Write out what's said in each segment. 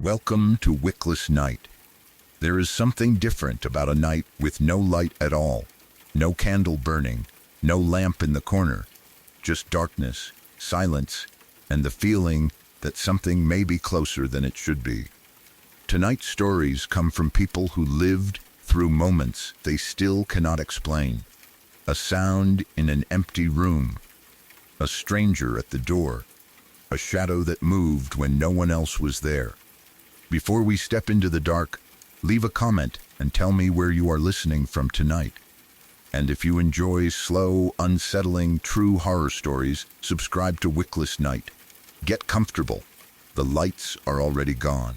Welcome to Wickless Night. There is something different about a night with no light at all, no candle burning, no lamp in the corner, just darkness, silence, and the feeling that something may be closer than it should be. Tonight's stories come from people who lived through moments they still cannot explain. A sound in an empty room, a stranger at the door, a shadow that moved when no one else was there. Before we step into the dark, leave a comment and tell me where you are listening from tonight. And if you enjoy slow, unsettling, true horror stories, subscribe to Wickless Night. Get comfortable. The lights are already gone.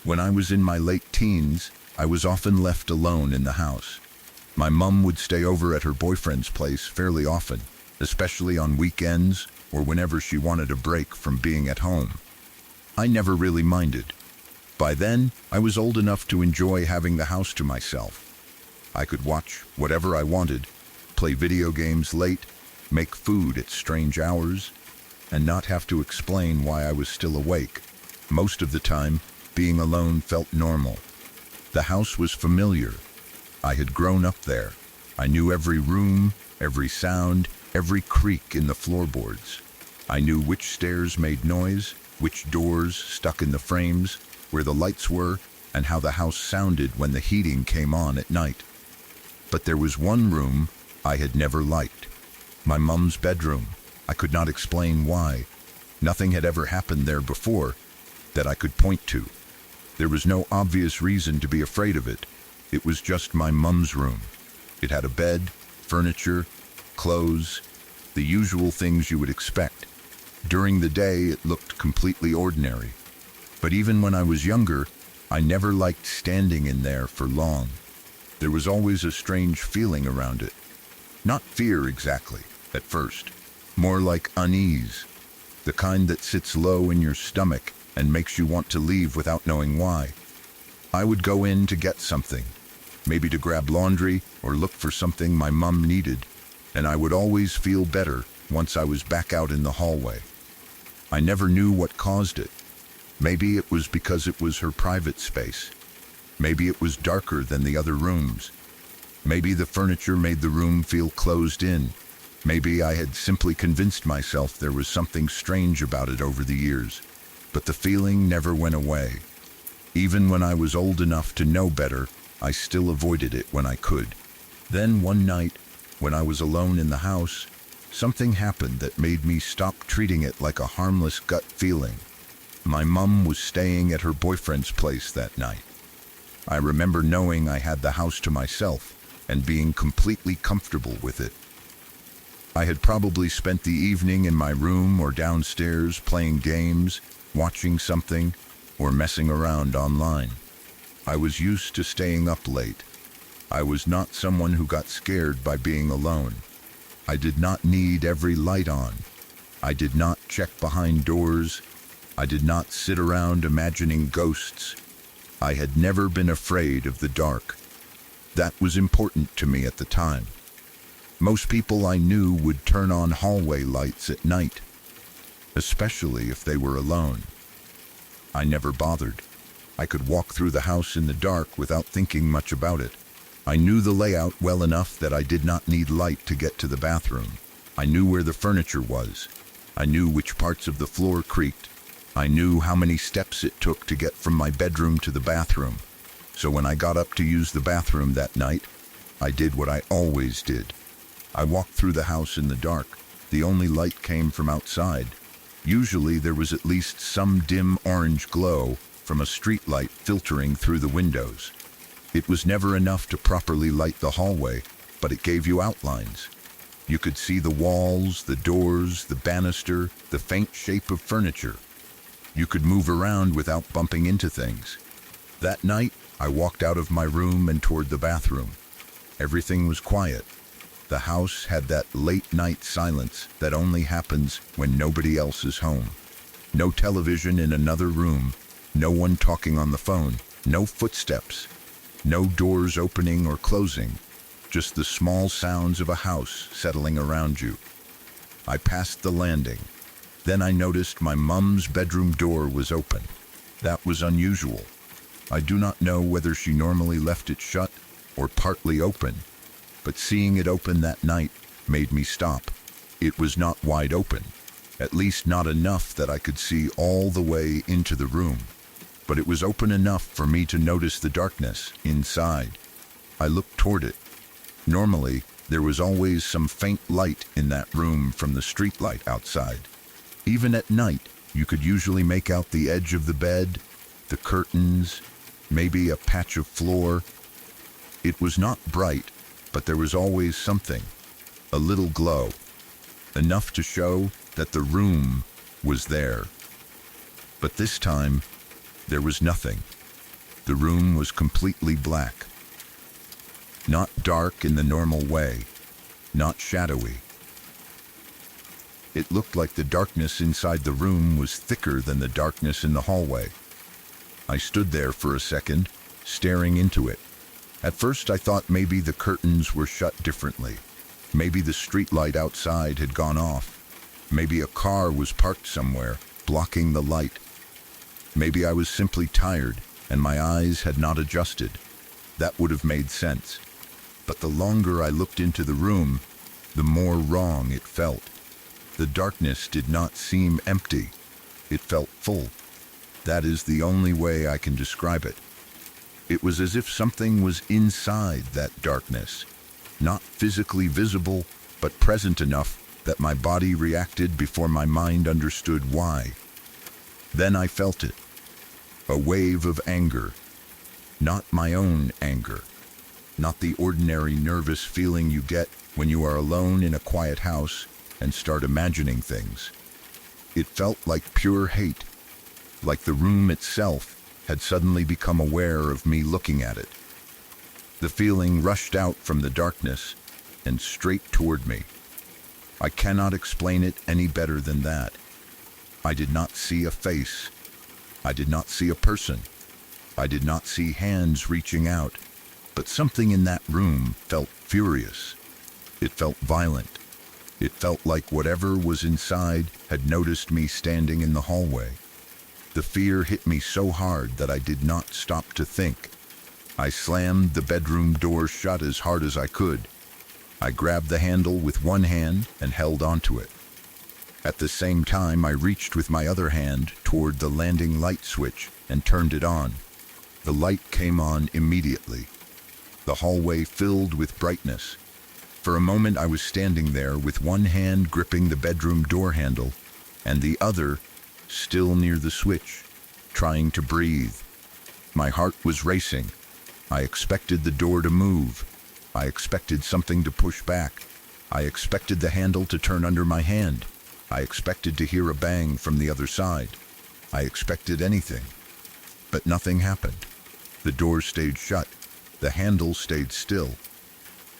When I was in my late teens, I was often left alone in the house. My mum would stay over at her boyfriend's place fairly often, especially on weekends or whenever she wanted a break from being at home. I never really minded. By then, I was old enough to enjoy having the house to myself. I could watch whatever I wanted, play video games late, make food at strange hours, and not have to explain why I was still awake. Most of the time, being alone felt normal. The house was familiar. I had grown up there. I knew every room, every sound, every creak in the floorboards. I knew which stairs made noise, which doors stuck in the frames, where the lights were, and how the house sounded when the heating came on at night. But there was one room I had never liked. My mum's bedroom. I could not explain why. Nothing had ever happened there before that I could point to. There was no obvious reason to be afraid of it. It was just my mum's room. It had a bed, furniture, clothes, the usual things you would expect. During the day, it looked completely ordinary. But even when I was younger, I never liked standing in there for long. There was always a strange feeling around it. Not fear exactly, at first. More like unease. The kind that sits low in your stomach and makes you want to leave without knowing why. I would go in to get something, maybe to grab laundry or look for something my mum needed, and I would always feel better once I was back out in the hallway. I never knew what caused it. Maybe it was because it was her private space. Maybe it was darker than the other rooms. Maybe the furniture made the room feel closed in. Maybe I had simply convinced myself there was something strange about it over the years. But the feeling never went away. Even when I was old enough to know better, I still avoided it when I could. Then one night, when I was alone in the house, something happened that made me stop treating it like a harmless gut feeling. My mum was staying at her boyfriend's place that night. I remember knowing I had the house to myself and being completely comfortable with it. I had probably spent the evening in my room or downstairs playing games, watching something, or messing around online. I was used to staying up late. I was not someone who got scared by being alone. I did not need every light on. I did not check behind doors. I did not sit around imagining ghosts. I had never been afraid of the dark. That was important to me at the time. Most people I knew would turn on hallway lights at night, especially if they were alone. I never bothered. I could walk through the house in the dark without thinking much about it. I knew the layout well enough that I did not need light to get to the bathroom. I knew where the furniture was. I knew which parts of the floor creaked. I knew how many steps it took to get from my bedroom to the bathroom. So when I got up to use the bathroom that night, I did what I always did. I walked through the house in the dark. The only light came from outside. Usually there was at least some dim orange glow from a street light filtering through the windows. It was never enough to properly light the hallway, but it gave you outlines. You could see the walls, the doors, the banister, the faint shape of furniture. You could move around without bumping into things. That night, I walked out of my room and toward the bathroom. Everything was quiet. The house had that late-night silence that only happens when nobody else is home. No television in another room, no one talking on the phone, no footsteps, no doors opening or closing, just the small sounds of a house settling around you. I passed the landing. Then I noticed my mum's bedroom door was open. That was unusual. I do not know whether she normally left it shut or partly open, but seeing it open that night made me stop. It was not wide open, at least not enough that I could see all the way into the room, but it was open enough for me to notice the darkness inside. I looked toward it. Normally, there was always some faint light in that room from the street light outside. Even at night, you could usually make out the edge of the bed, the curtains, maybe a patch of floor. It was not bright, but there was always something, a little glow, enough to show that the room was there. But this time, there was nothing. The room was completely black. Not dark in the normal way, not shadowy. It looked like the darkness inside the room was thicker than the darkness in the hallway. I stood there for a second, staring into it. At first I thought maybe the curtains were shut differently. Maybe the street light outside had gone off. Maybe a car was parked somewhere, blocking the light. Maybe I was simply tired and my eyes had not adjusted. That would have made sense. But the longer I looked into the room, the more wrong it felt. The darkness did not seem empty. It felt full. That is the only way I can describe it. It was as if something was inside that darkness, not physically visible, but present enough that my body reacted before my mind understood why. Then I felt it. A wave of anger. Not my own anger. Not the ordinary nervous feeling you get when you are alone in a quiet house and start imagining things. It felt like pure hate, like the room itself had suddenly become aware of me looking at it. The feeling rushed out from the darkness and straight toward me. I cannot explain it any better than that. I did not see a face. I did not see a person. I did not see hands reaching out. But something in that room felt furious. It felt violent. It felt like whatever was inside had noticed me standing in the hallway. The fear hit me so hard that I did not stop to think. I slammed the bedroom door shut as hard as I could. I grabbed the handle with one hand and held onto it. At the same time, I reached with my other hand toward the landing light switch and turned it on. The light came on immediately. The hallway filled with brightness. For a moment I was standing there with one hand gripping the bedroom door handle and the other still near the switch, trying to breathe. My heart was racing. I expected the door to move. I expected something to push back. I expected the handle to turn under my hand. I expected to hear a bang from the other side. I expected anything. But nothing happened. The door stayed shut. The handle stayed still.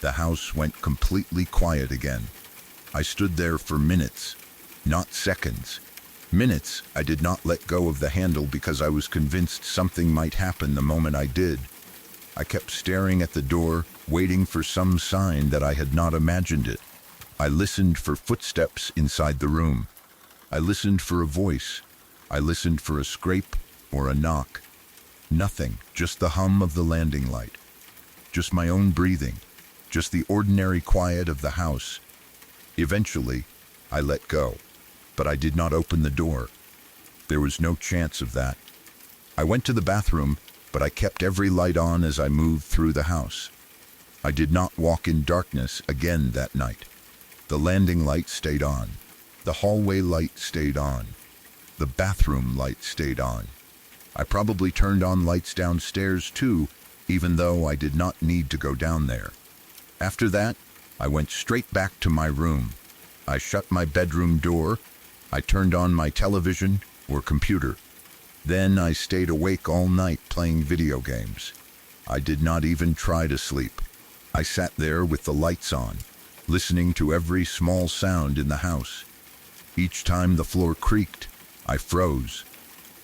The house went completely quiet again. I stood there for minutes, not seconds. Minutes. I did not let go of the handle because I was convinced something might happen the moment I did. I kept staring at the door, waiting for some sign that I had not imagined it. I listened for footsteps inside the room. I listened for a voice. I listened for a scrape or a knock. Nothing, just the hum of the landing light. Just my own breathing. Just the ordinary quiet of the house. Eventually, I let go, but I did not open the door. There was no chance of that. I went to the bathroom, but I kept every light on as I moved through the house. I did not walk in darkness again that night. The landing light stayed on. The hallway light stayed on. The bathroom light stayed on. I probably turned on lights downstairs too, even though I did not need to go down there. After that, I went straight back to my room. I shut my bedroom door. I turned on my television or computer. Then I stayed awake all night playing video games. I did not even try to sleep. I sat there with the lights on, listening to every small sound in the house. Each time the floor creaked, I froze.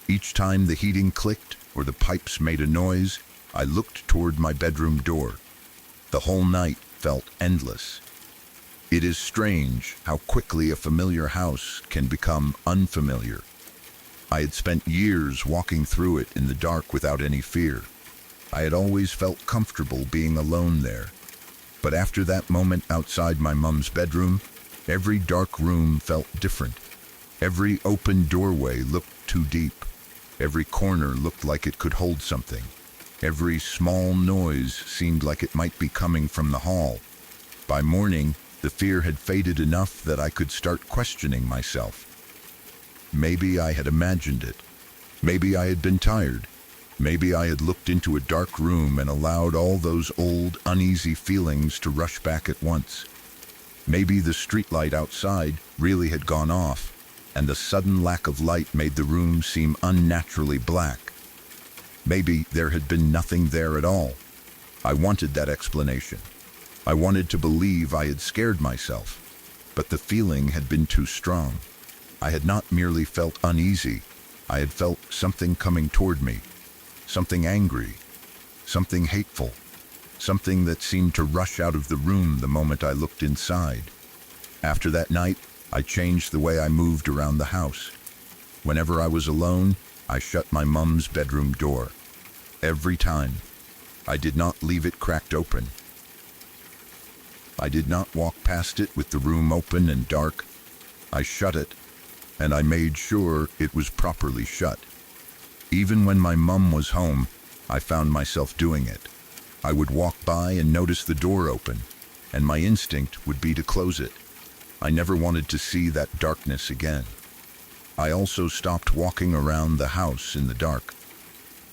Each time the heating clicked or the pipes made a noise, I looked toward my bedroom door. The whole night, felt endless. It is strange how quickly a familiar house can become unfamiliar. I had spent years walking through it in the dark without any fear. I had always felt comfortable being alone there. But after that moment outside my mum's bedroom, every dark room felt different. Every open doorway looked too deep. Every corner looked like it could hold something. Every small noise seemed like it might be coming from the hall. By morning, the fear had faded enough that I could start questioning myself. Maybe I had imagined it. Maybe I had been tired. Maybe I had looked into a dark room and allowed all those old, uneasy feelings to rush back at once. Maybe the streetlight outside really had gone off, and the sudden lack of light made the room seem unnaturally black. Maybe there had been nothing there at all. I wanted that explanation. I wanted to believe I had scared myself, but the feeling had been too strong. I had not merely felt uneasy, I had felt something coming toward me. Something angry, something hateful, something that seemed to rush out of the room the moment I looked inside. After that night, I changed the way I moved around the house. Whenever I was alone, I shut my mum's bedroom door. Every time. I did not leave it cracked open. I did not walk past it with the room open and dark. I shut it, and I made sure it was properly shut. Even when my mum was home, I found myself doing it. I would walk by and notice the door open, and my instinct would be to close it. I never wanted to see that darkness again. I also stopped walking around the house in the dark.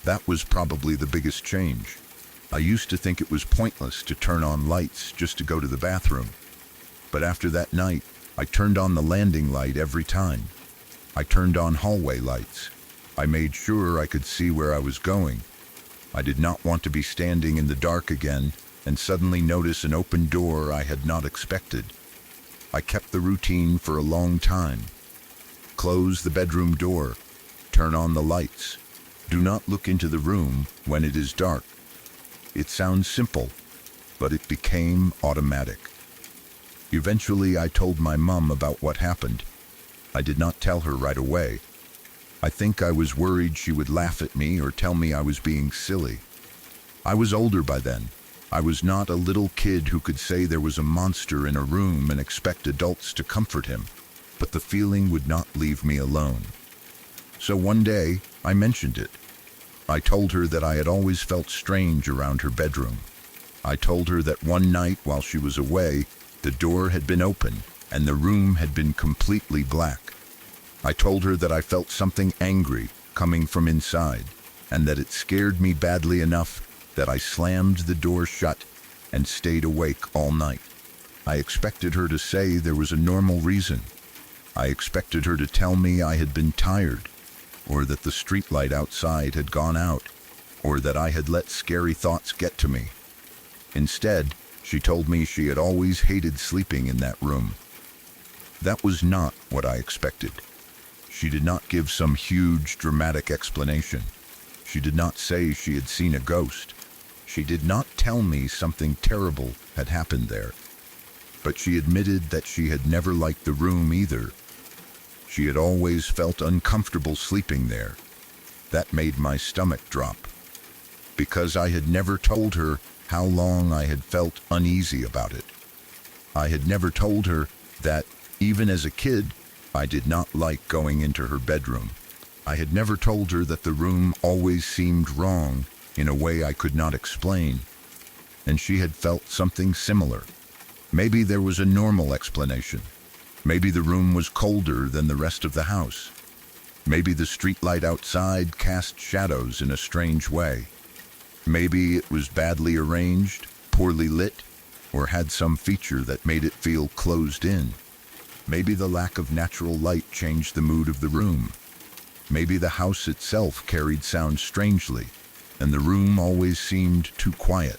That was probably the biggest change. I used to think it was pointless to turn on lights just to go to the bathroom. But after that night, I turned on the landing light every time. I turned on hallway lights. I made sure I could see where I was going. I did not want to be standing in the dark again and suddenly notice an open door I had not expected. I kept the routine for a long time. Close the bedroom door. Turn on the lights. Do not look into the room when it is dark. It sounds simple, but it became automatic. Eventually, I told my mum about what happened. I did not tell her right away. I think I was worried she would laugh at me or tell me I was being silly. I was older by then. I was not a little kid who could say there was a monster in a room and expect adults to comfort him, but the feeling would not leave me alone. So one day, I mentioned it. I told her that I had always felt strange around her bedroom. I told her that one night while she was away, the door had been open and the room had been completely black. I told her that I felt something angry coming from inside, and that it scared me badly enough that I slammed the door shut and stayed awake all night. I expected her to say there was a normal reason. I expected her to tell me I had been tired, or that the streetlight outside had gone out, or that I had let scary thoughts get to me. Instead, she told me she had always hated sleeping in that room. That was not what I expected. She did not give some huge, dramatic explanation. She did not say she had seen a ghost. She did not tell me something terrible had happened there. But she admitted that she had never liked the room either. She had always felt uncomfortable sleeping there. That made my stomach drop. Because I had never told her how long I had felt uneasy about it. I had never told her that, even as a kid, I did not like going into her bedroom. I had never told her that the room always seemed wrong in a way I could not explain, and she had felt something similar. Maybe there was a normal explanation. Maybe the room was colder than the rest of the house. Maybe the streetlight outside cast shadows in a strange way. Maybe it was badly arranged, poorly lit, or had some feature that made it feel closed in. Maybe the lack of natural light changed the mood of the room. Maybe the house itself carried sound strangely, and the room always seemed too quiet.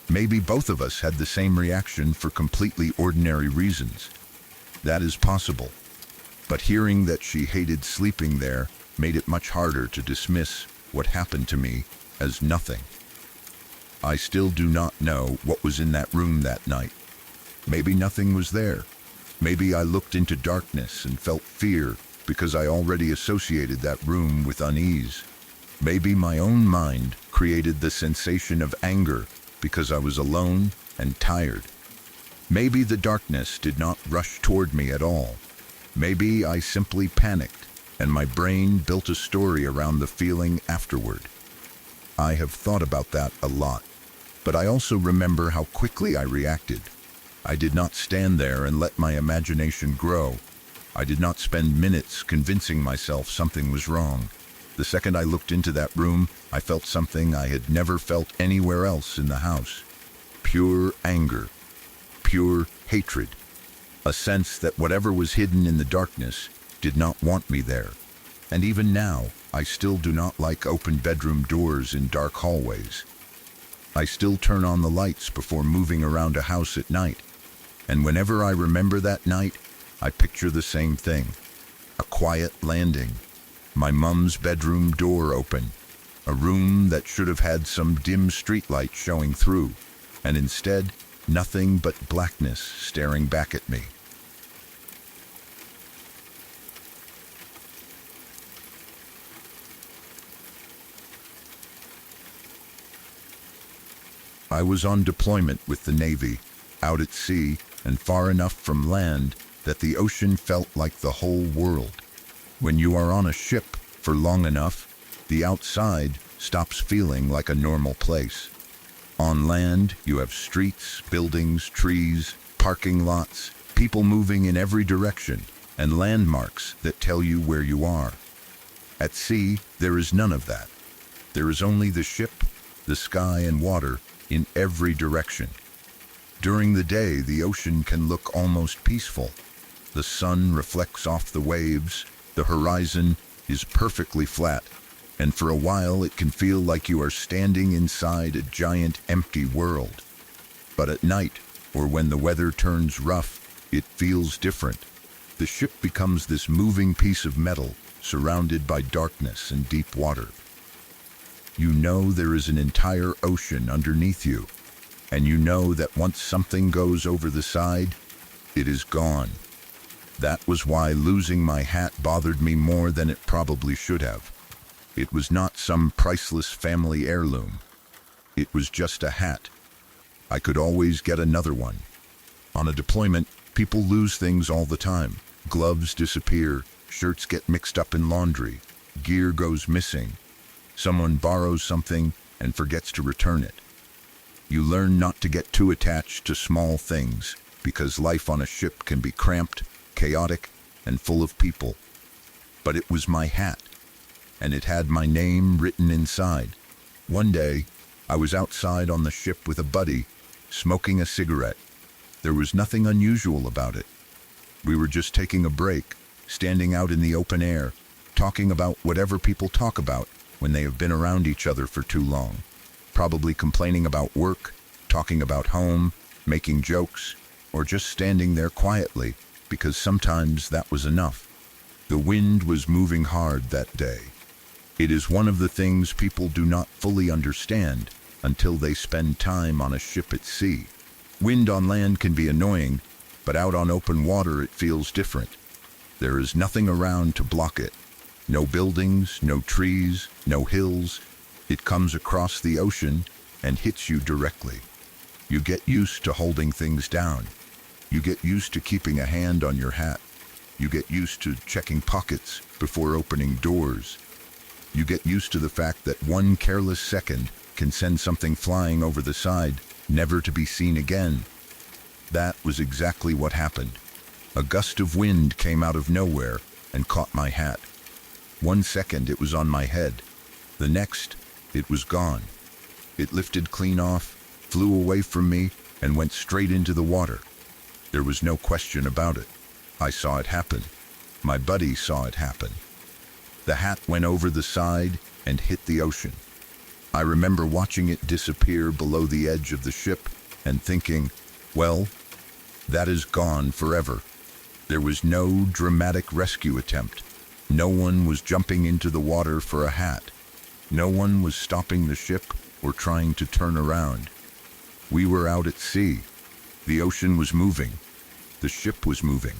Maybe both of us had the same reaction for completely ordinary reasons. That is possible. But hearing that she hated sleeping there made it much harder to dismiss what happened to me as nothing. I still do not know what was in that room that night. Maybe nothing was there. Maybe I looked into darkness and felt fear because I already associated that room with unease. Maybe my own mind created the sensation of anger because I was alone and tired. Maybe the darkness did not rush toward me at all. Maybe I simply panicked and my brain built a story around the feeling afterward. I have thought about that a lot, but I also remember how quickly I reacted. I did not stand there and let my imagination grow. I did not spend minutes convincing myself something was wrong. The second I looked into that room, I felt something I had never felt anywhere else in the house. Pure anger, pure hatred. A sense that whatever was hidden in the darkness did not want me there. And even now, I still do not like open bedroom doors in dark hallways. I still turn on the lights before moving around a house at night. And whenever I remember that night, I picture the same thing. A quiet landing. My mom's bedroom door open. A room that should have had some dim streetlight showing through. And instead, nothing but blackness staring back at me. I was on deployment with the Navy, out at sea and far enough from land that the ocean felt like the whole world. When you are on a ship for long enough, the outside stops feeling like a normal place. On land, you have streets, buildings, trees, parking lots, people moving in every direction, and landmarks that tell you where you are. At sea, there is none of that. There is only the ship, the sky, and water in every direction. During the day, the ocean can look almost peaceful. The sun reflects off the waves, the horizon is perfectly flat, and for a while it can feel like you are standing inside a giant empty world. But at night, or when the weather turns rough, it feels different. The ship becomes this moving piece of metal surrounded by darkness and deep water. You know there is an entire ocean underneath you, and you know that once something goes over the side, it is gone. That was why losing my hat bothered me more than it probably should have. It was not some priceless family heirloom. It was just a hat. I could always get another one. On a deployment, people lose things all the time. Gloves disappear, shirts get mixed up in laundry, gear goes missing. Someone borrows something and forgets to return it. You learn not to get too attached to small things because life on a ship can be cramped, chaotic, and full of people. But it was my hat, and it had my name written inside. One day, I was outside on the ship with a buddy, smoking a cigarette. There was nothing unusual about it. We were just taking a break, standing out in the open air, talking about whatever people talk about when they have been around each other for too long. Probably complaining about work, talking about home, making jokes, or just standing there quietly, because sometimes that was enough. The wind was moving hard that day. It is one of the things people do not fully understand until they spend time on a ship at sea. Wind on land can be annoying, but out on open water it feels different. There is nothing around to block it. No buildings, no trees, no hills. It comes across the ocean and hits you directly. You get used to holding things down. You get used to keeping a hand on your hat. You get used to checking pockets before opening doors. You get used to the fact that one careless second can send something flying over the side, never to be seen again. That was exactly what happened. A gust of wind came out of nowhere and caught my hat. 1 second it was on my head. The next, it was gone. It lifted clean off, flew away from me, and went straight into the water. There was no question about it. I saw it happen. My buddy saw it happen. The hat went over the side and hit the ocean. I remember watching it disappear below the edge of the ship and thinking, well, that is gone forever. There was no dramatic rescue attempt. No one was jumping into the water for a hat. No one was stopping the ship or trying to turn around. We were out at sea. The ocean was moving. The ship was moving.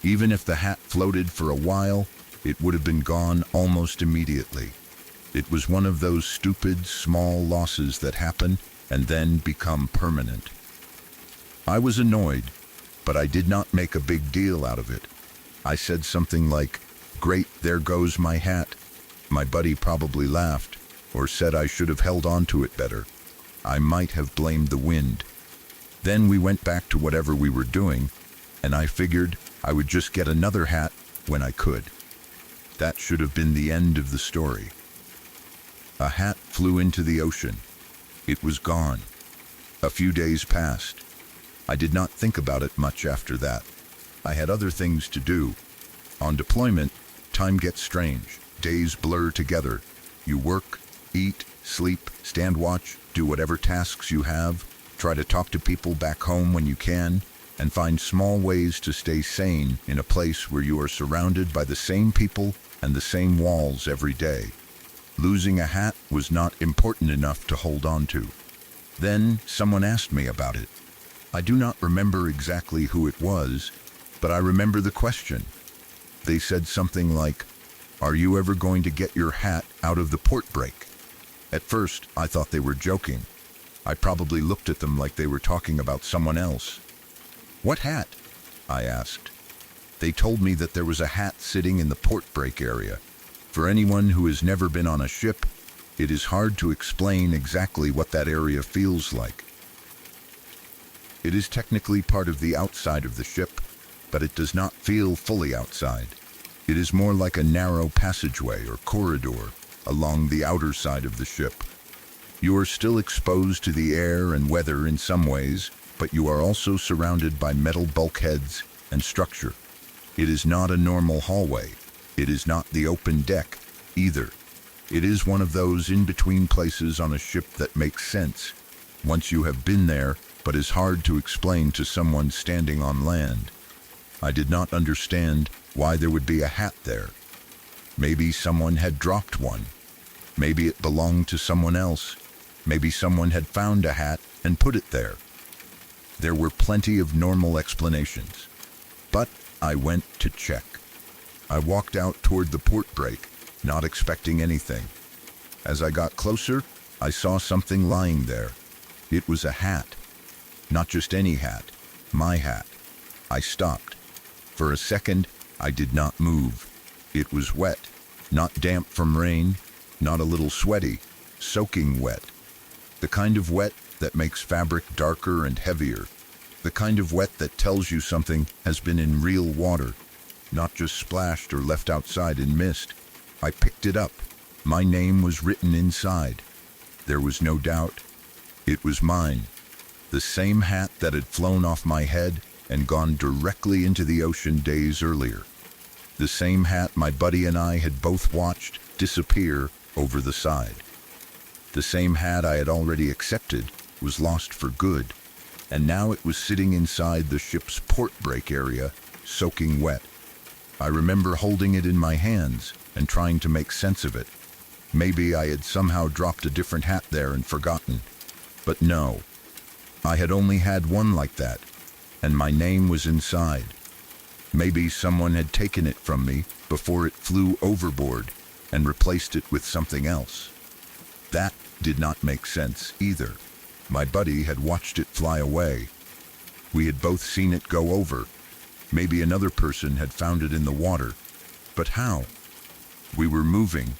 Even if the hat floated for a while, it would have been gone almost immediately. It was one of those stupid, small losses that happen and then become permanent. I was annoyed, but I did not make a big deal out of it. I said something like, "Great, there goes my hat." My buddy probably laughed, or said I should have held on to it better. I might have blamed the wind. Then we went back to whatever we were doing, and I figured I would just get another hat when I could. That should have been the end of the story. A hat flew into the ocean. It was gone. A few days passed. I did not think about it much after that. I had other things to do. On deployment, time gets strange. Days blur together. You work, eat, sleep, stand watch, do whatever tasks you have, try to talk to people back home when you can, and find small ways to stay sane in a place where you are surrounded by the same people and the same walls every day. Losing a hat was not important enough to hold on to. Then someone asked me about it. I do not remember exactly who it was, but I remember the question. They said something like, "Are you ever going to get your hat out of the port break?" At first, I thought they were joking. I probably looked at them like they were talking about someone else. "What hat?" I asked. They told me that there was a hat sitting in the port break area. For anyone who has never been on a ship, it is hard to explain exactly what that area feels like. It is technically part of the outside of the ship, but it does not feel fully outside. It is more like a narrow passageway or corridor along the outer side of the ship. You are still exposed to the air and weather in some ways, but you are also surrounded by metal bulkheads and structure. It is not a normal hallway. It is not the open deck either. It is one of those in-between places on a ship that makes sense once you have been there, but is hard to explain to someone standing on land. I did not understand why there would be a hat there. Maybe someone had dropped one. Maybe it belonged to someone else. Maybe someone had found a hat and put it there. There were plenty of normal explanations, but I went to check. I walked out toward the port break, not expecting anything. As I got closer, I saw something lying there. It was a hat. Not just any hat, my hat. I stopped. For a second, I did not move. It was wet, not damp from rain, not a little sweaty, soaking wet. The kind of wet that makes fabric darker and heavier. The kind of wet that tells you something has been in real water, not just splashed or left outside in mist. I picked it up. My name was written inside. There was no doubt. It was mine. The same hat that had flown off my head and gone directly into the ocean days earlier. The same hat my buddy and I had both watched disappear over the side. The same hat I had already accepted was lost for good, and now it was sitting inside the ship's port break area, soaking wet. I remember holding it in my hands and trying to make sense of it. Maybe I had somehow dropped a different hat there and forgotten. But no, I had only had one like that, and my name was inside. Maybe someone had taken it from me before it flew overboard and replaced it with something else. That did not make sense either. My buddy had watched it fly away. We had both seen it go over. Maybe another person had found it in the water. But how? We were moving.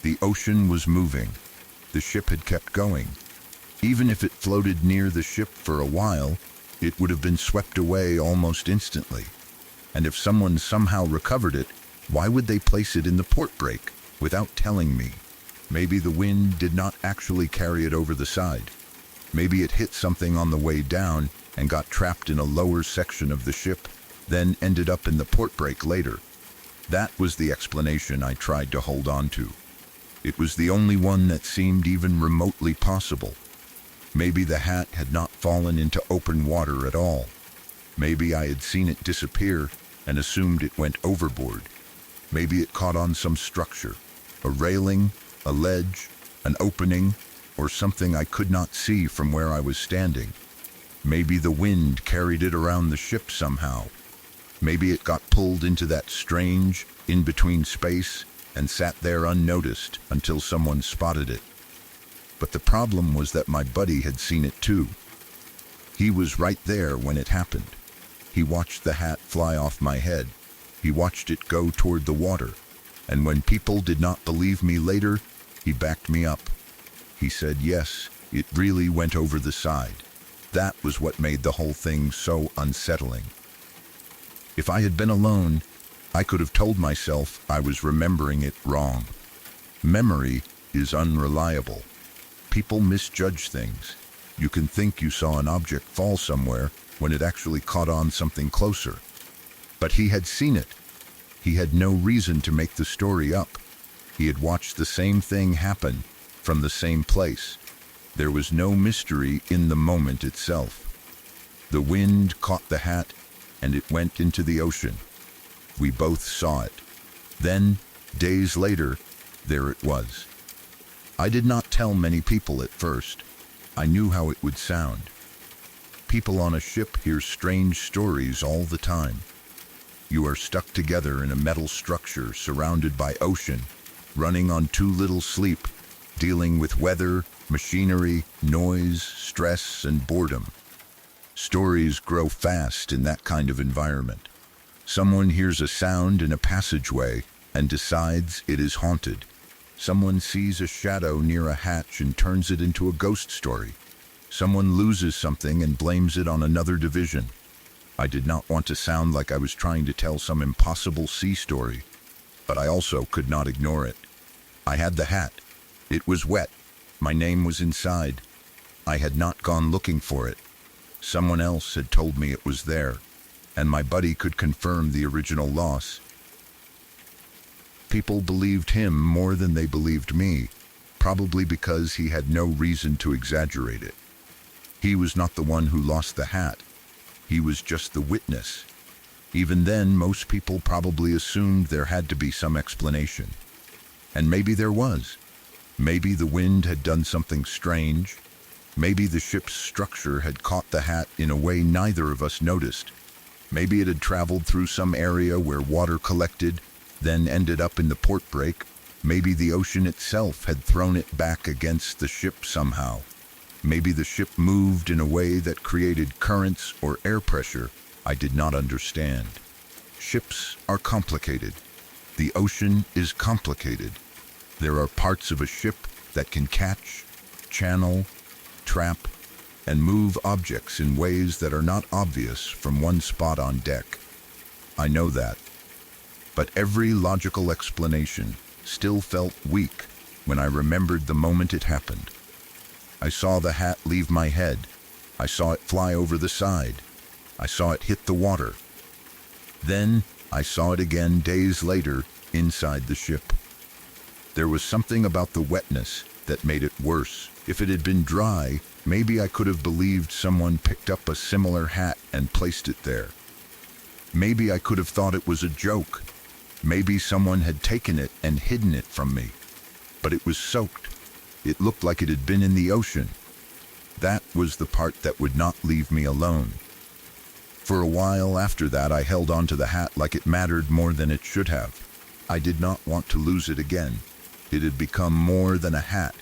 The ocean was moving. The ship had kept going. Even if it floated near the ship for a while, it would have been swept away almost instantly. And if someone somehow recovered it, why would they place it in the port break without telling me? Maybe the wind did not actually carry it over the side. Maybe it hit something on the way down and got trapped in a lower section of the ship, then ended up in the port break later. That was the explanation I tried to hold on to. It was the only one that seemed even remotely possible. Maybe the hat had not fallen into open water at all. Maybe I had seen it disappear and assumed it went overboard. Maybe it caught on some structure, a railing, a ledge, an opening, or something I could not see from where I was standing. Maybe the wind carried it around the ship somehow. Maybe it got pulled into that strange, in-between space and sat there unnoticed until someone spotted it. But the problem was that my buddy had seen it too. He was right there when it happened. He watched the hat fly off my head. He watched it go toward the water. And when people did not believe me later, he backed me up. He said, yes, it really went over the side. That was what made the whole thing so unsettling. If I had been alone, I could have told myself I was remembering it wrong. Memory is unreliable. People misjudge things. You can think you saw an object fall somewhere when it actually caught on something closer. But he had seen it. He had no reason to make the story up. He had watched the same thing happen from the same place. There was no mystery in the moment itself. The wind caught the hat and it went into the ocean. We both saw it. Then, days later, there it was. I did not tell many people at first. I knew how it would sound. People on a ship hear strange stories all the time. You are stuck together in a metal structure surrounded by ocean, running on too little sleep, dealing with weather, machinery, noise, stress, and boredom. Stories grow fast in that kind of environment. Someone hears a sound in a passageway and decides it is haunted. Someone sees a shadow near a hatch and turns it into a ghost story. Someone loses something and blames it on another division. I did not want to sound like I was trying to tell some impossible sea story, but I also could not ignore it. I had the hat. It was wet. My name was inside. I had not gone looking for it. Someone else had told me it was there, and my buddy could confirm the original loss. People believed him more than they believed me, probably because he had no reason to exaggerate it. He was not the one who lost the hat. He was just the witness. Even then, most people probably assumed there had to be some explanation. And maybe there was. Maybe the wind had done something strange. Maybe the ship's structure had caught the hat in a way neither of us noticed. Maybe it had traveled through some area where water collected, then ended up in the port break. Maybe the ocean itself had thrown it back against the ship somehow. Maybe the ship moved in a way that created currents or air pressure I did not understand. Ships are complicated. The ocean is complicated. There are parts of a ship that can catch, channel, trap, and move objects in ways that are not obvious from one spot on deck. I know that. But every logical explanation still felt weak when I remembered the moment it happened. I saw the hat leave my head. I saw it fly over the side. I saw it hit the water. Then I saw it again days later inside the ship. There was something about the wetness that made it worse. If it had been dry, maybe I could have believed someone picked up a similar hat and placed it there. Maybe I could have thought it was a joke. Maybe someone had taken it and hidden it from me. But it was soaked. It looked like it had been in the ocean. That was the part that would not leave me alone. For a while after that, I held on to the hat like it mattered more than it should have. I did not want to lose it again. It had become more than a hat.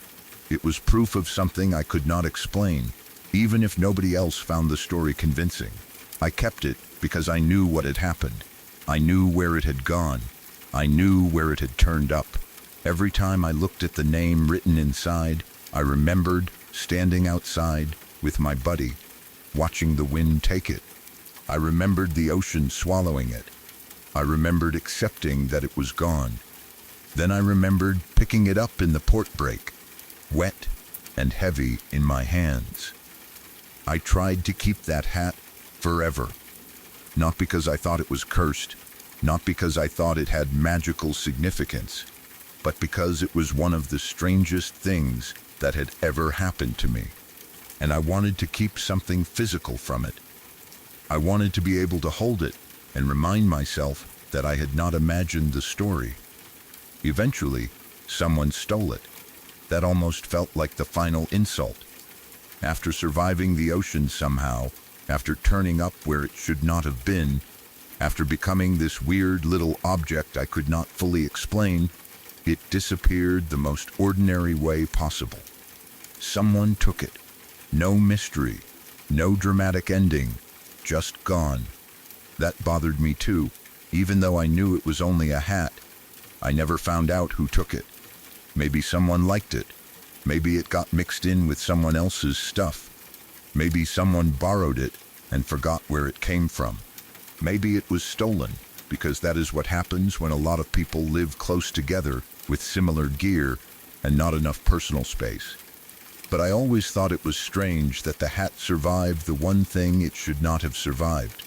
It was proof of something I could not explain, even if nobody else found the story convincing. I kept it because I knew what had happened. I knew where it had gone. I knew where it had turned up. Every time I looked at the name written inside, I remembered standing outside with my buddy, watching the wind take it. I remembered the ocean swallowing it. I remembered accepting that it was gone. Then I remembered picking it up in the port break, wet and heavy in my hands. I tried to keep that hat forever. Not because I thought it was cursed, not because I thought it had magical significance, but because it was one of the strangest things that had ever happened to me. And I wanted to keep something physical from it. I wanted to be able to hold it and remind myself that I had not imagined the story. Eventually, someone stole it. That almost felt like the final insult. After surviving the ocean somehow, after turning up where it should not have been, after becoming this weird little object I could not fully explain, it disappeared the most ordinary way possible. Someone took it. No mystery, no dramatic ending, just gone. That bothered me too, even though I knew it was only a hat. I never found out who took it. Maybe someone liked it. Maybe it got mixed in with someone else's stuff. Maybe someone borrowed it and forgot where it came from. Maybe it was stolen, because that is what happens when a lot of people live close together with similar gear and not enough personal space. But I always thought it was strange that the hat survived the one thing it should not have survived,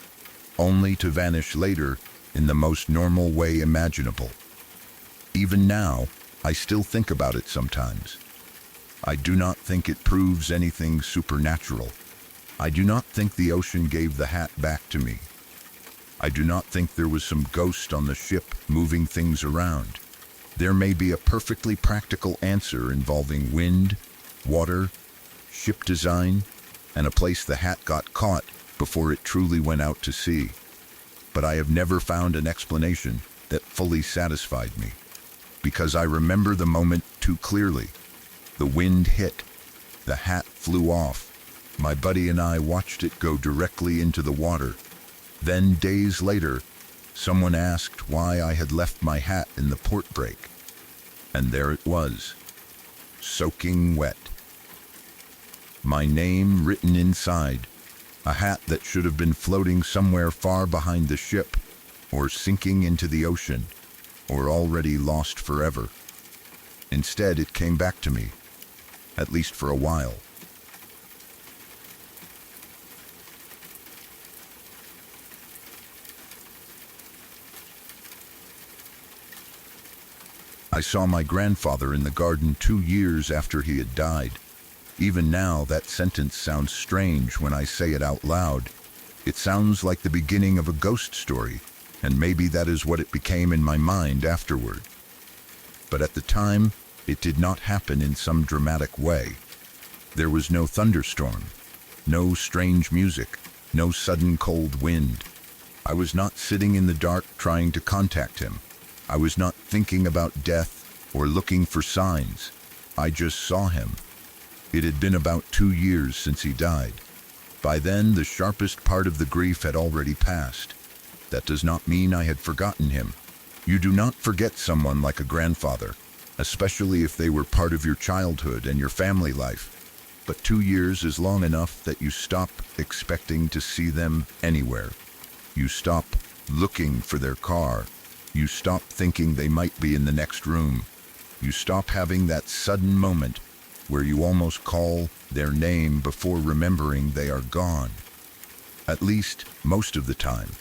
only to vanish later in the most normal way imaginable. Even now, I still think about it sometimes. I do not think it proves anything supernatural. I do not think the ocean gave the hat back to me. I do not think there was some ghost on the ship moving things around. There may be a perfectly practical answer involving wind, water, ship design, and a place the hat got caught before it truly went out to sea. But I have never found an explanation that fully satisfied me, because I remember the moment too clearly. The wind hit, the hat flew off. My buddy and I watched it go directly into the water. Then days later, someone asked why I had left my hat in the port break. And there it was, soaking wet. My name written inside, a hat that should have been floating somewhere far behind the ship, or sinking into the ocean, or already lost forever. Instead, it came back to me, at least for a while. I saw my grandfather in the garden 2 years after he had died. Even now, that sentence sounds strange when I say it out loud. It sounds like the beginning of a ghost story, and maybe that is what it became in my mind afterward. But at the time, it did not happen in some dramatic way. There was no thunderstorm, no strange music, no sudden cold wind. I was not sitting in the dark trying to contact him. I was not thinking about death or looking for signs. I just saw him. It had been about 2 years since he died. By then, the sharpest part of the grief had already passed. That does not mean I had forgotten him. You do not forget someone like a grandfather, especially if they were part of your childhood and your family life. But 2 years is long enough that you stop expecting to see them anywhere. You stop looking for their car. You stop thinking they might be in the next room. You stop having that sudden moment where you almost call their name before remembering they are gone. At least, most of the time.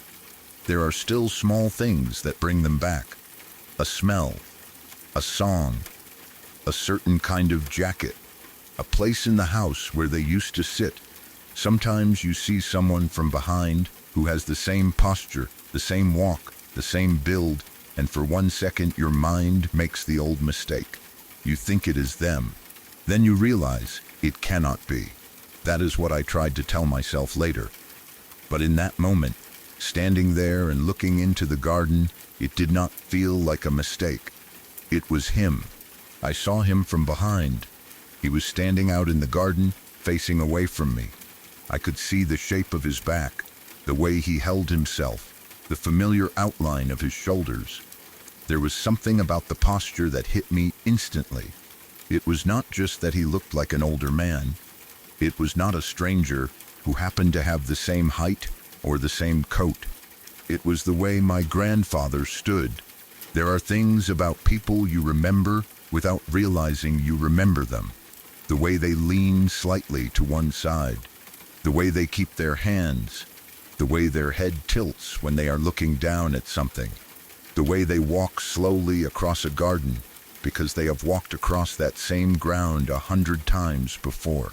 There are still small things that bring them back. A smell, a song, a certain kind of jacket, a place in the house where they used to sit. Sometimes you see someone from behind who has the same posture, the same walk, the same build, and for 1 second your mind makes the old mistake. You think it is them. Then you realize it cannot be. That is what I tried to tell myself later. But in that moment, standing there and looking into the garden, it did not feel like a mistake. It was him. I saw him from behind. He was standing out in the garden, facing away from me. I could see the shape of his back, the way he held himself, the familiar outline of his shoulders. There was something about the posture that hit me instantly. It was not just that he looked like an older man. It was not a stranger who happened to have the same height or the same coat. It was the way my grandfather stood. There are things about people you remember without realizing you remember them. The way they lean slightly to one side, the way they keep their hands, the way their head tilts when they are looking down at something, the way they walk slowly across a garden because they have walked across that same ground 100 times before.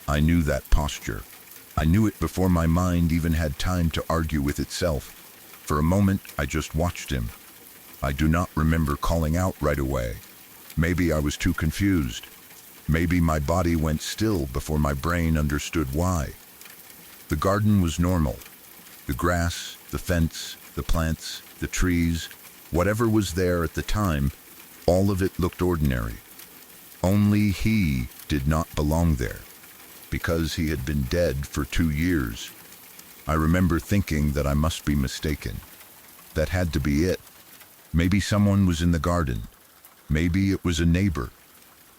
I knew that posture. I knew it before my mind even had time to argue with itself. For a moment, I just watched him. I do not remember calling out right away. Maybe I was too confused. Maybe my body went still before my brain understood why. The garden was normal. The grass, the fence, the plants, the trees, whatever was there at the time, all of it looked ordinary. Only he did not belong there, because he had been dead for 2 years. I remember thinking that I must be mistaken. That had to be it. Maybe someone was in the garden. Maybe it was a neighbor.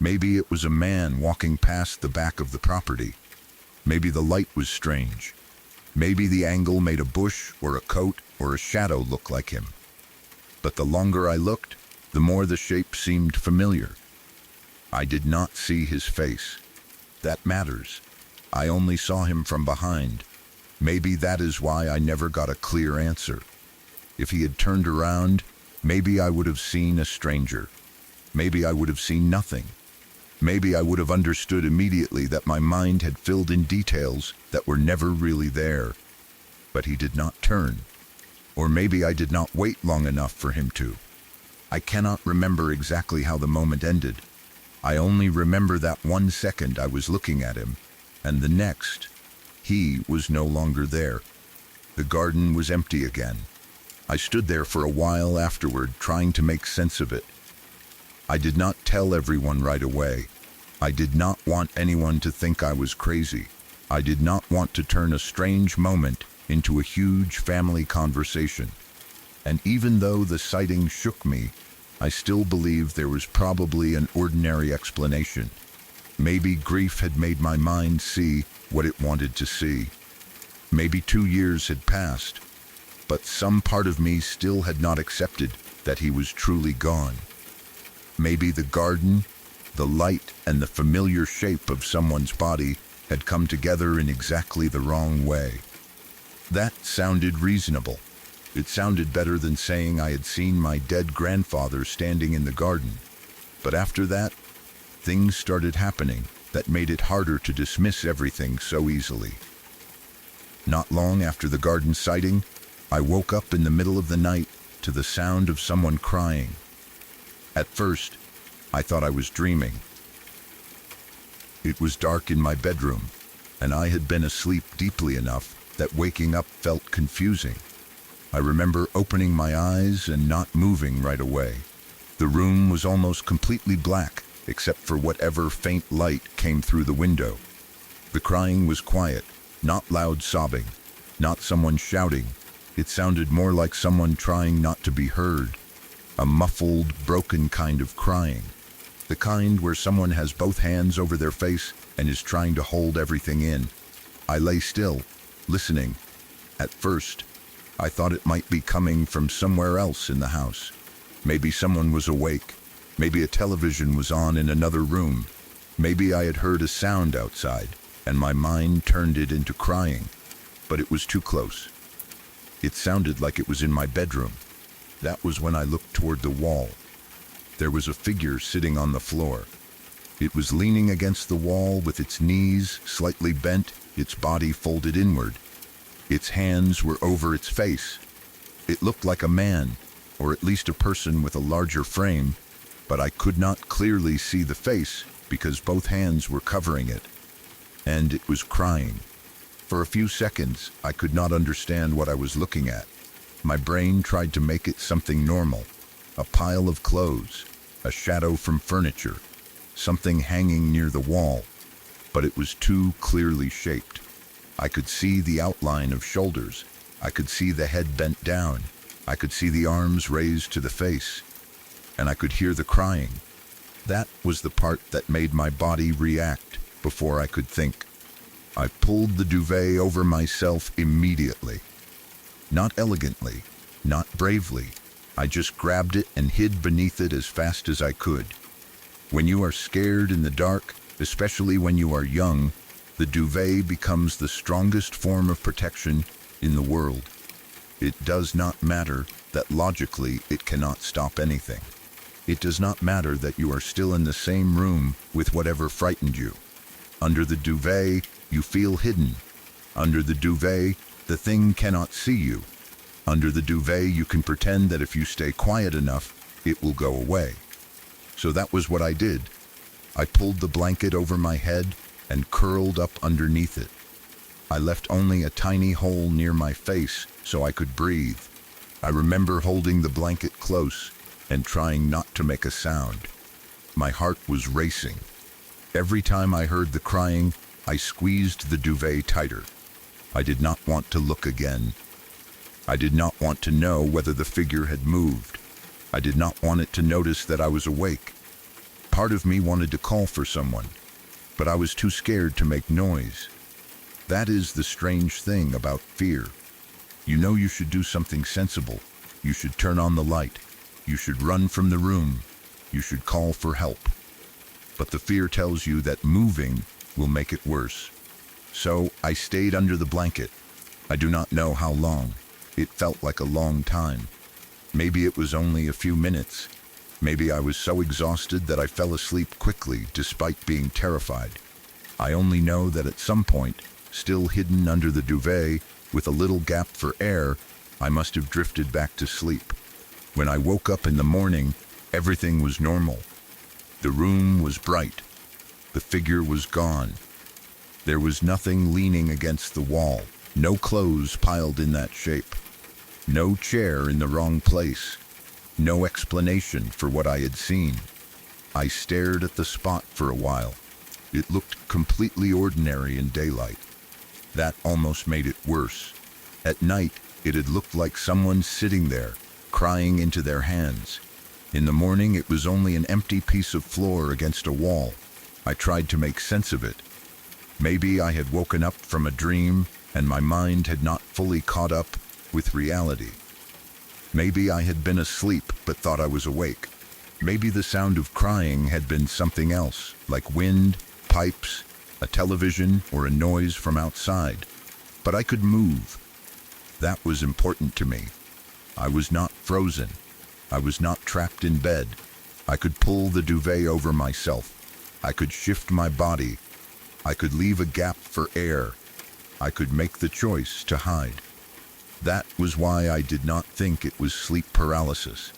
Maybe it was a man walking past the back of the property. Maybe the light was strange. Maybe the angle made a bush or a coat or a shadow look like him. But the longer I looked, the more the shape seemed familiar. I did not see his face. That matters. I only saw him from behind. Maybe that is why I never got a clear answer. If he had turned around, maybe I would have seen a stranger. Maybe I would have seen nothing. Maybe I would have understood immediately that my mind had filled in details that were never really there. But he did not turn. Or maybe I did not wait long enough for him to. I cannot remember exactly how the moment ended. I only remember that 1 second I was looking at him, and the next, he was no longer there. The garden was empty again. I stood there for a while afterward, trying to make sense of it. I did not tell everyone right away. I did not want anyone to think I was crazy. I did not want to turn a strange moment into a huge family conversation. And even though the sighting shook me, I still believed there was probably an ordinary explanation. Maybe grief had made my mind see what it wanted to see. Maybe 2 years had passed, but some part of me still had not accepted that he was truly gone. Maybe the garden, the light, and the familiar shape of someone's body had come together in exactly the wrong way. That sounded reasonable. It sounded better than saying I had seen my dead grandfather standing in the garden. But after that, things started happening that made it harder to dismiss everything so easily. Not long after the garden sighting, I woke up in the middle of the night to the sound of someone crying. At first, I thought I was dreaming. It was dark in my bedroom, and I had been asleep deeply enough that waking up felt confusing. I remember opening my eyes and not moving right away. The room was almost completely black, except for whatever faint light came through the window. The crying was quiet, not loud sobbing, not someone shouting. It sounded more like someone trying not to be heard. A muffled, broken kind of crying. The kind where someone has both hands over their face and is trying to hold everything in. I lay still, listening. At first, I thought it might be coming from somewhere else in the house. Maybe someone was awake. Maybe a television was on in another room. Maybe I had heard a sound outside, and my mind turned it into crying. But it was too close. It sounded like it was in my bedroom. That was when I looked toward the wall. There was a figure sitting on the floor. It was leaning against the wall with its knees slightly bent, its body folded inward. Its hands were over its face. It looked like a man, or at least a person with a larger frame, but I could not clearly see the face because both hands were covering it. And it was crying. For a few seconds, I could not understand what I was looking at. My brain tried to make it something normal. A pile of clothes, a shadow from furniture, something hanging near the wall. But it was too clearly shaped. I could see the outline of shoulders. I could see the head bent down. I could see the arms raised to the face. And I could hear the crying. That was the part that made my body react before I could think. I pulled the duvet over myself immediately. Not elegantly, not bravely. I just grabbed it and hid beneath it as fast as I could. When you are scared in the dark, especially when you are young, the duvet becomes the strongest form of protection in the world. It does not matter that logically it cannot stop anything. It does not matter that you are still in the same room with whatever frightened you. Under the duvet, you feel hidden. Under the duvet, the thing cannot see you. Under the duvet, you can pretend that if you stay quiet enough, it will go away. So that was what I did. I pulled the blanket over my head and curled up underneath it. I left only a tiny hole near my face so I could breathe. I remember holding the blanket close and trying not to make a sound. My heart was racing. Every time I heard the crying, I squeezed the duvet tighter. I did not want to look again. I did not want to know whether the figure had moved. I did not want it to notice that I was awake. Part of me wanted to call for someone, but I was too scared to make noise. That is the strange thing about fear. You know you should do something sensible. You should turn on the light. You should run from the room. You should call for help. But the fear tells you that moving will make it worse. So I stayed under the blanket. I do not know how long. It felt like a long time. Maybe it was only a few minutes. Maybe I was so exhausted that I fell asleep quickly despite being terrified. I only know that at some point, still hidden under the duvet, with a little gap for air, I must have drifted back to sleep. When I woke up in the morning, everything was normal. The room was bright. The figure was gone. There was nothing leaning against the wall, no clothes piled in that shape, no chair in the wrong place, no explanation for what I had seen. I stared at the spot for a while. It looked completely ordinary in daylight. That almost made it worse. At night, it had looked like someone sitting there, crying into their hands. In the morning, it was only an empty piece of floor against a wall. I tried to make sense of it. Maybe I had woken up from a dream and my mind had not fully caught up with reality. Maybe I had been asleep but thought I was awake. Maybe the sound of crying had been something else, like wind, pipes, a television, or a noise from outside. But I could move. That was important to me. I was not frozen. I was not trapped in bed. I could pull the duvet over myself. I could shift my body. I could leave a gap for air. I could make the choice to hide. That was why I did not think it was sleep paralysis.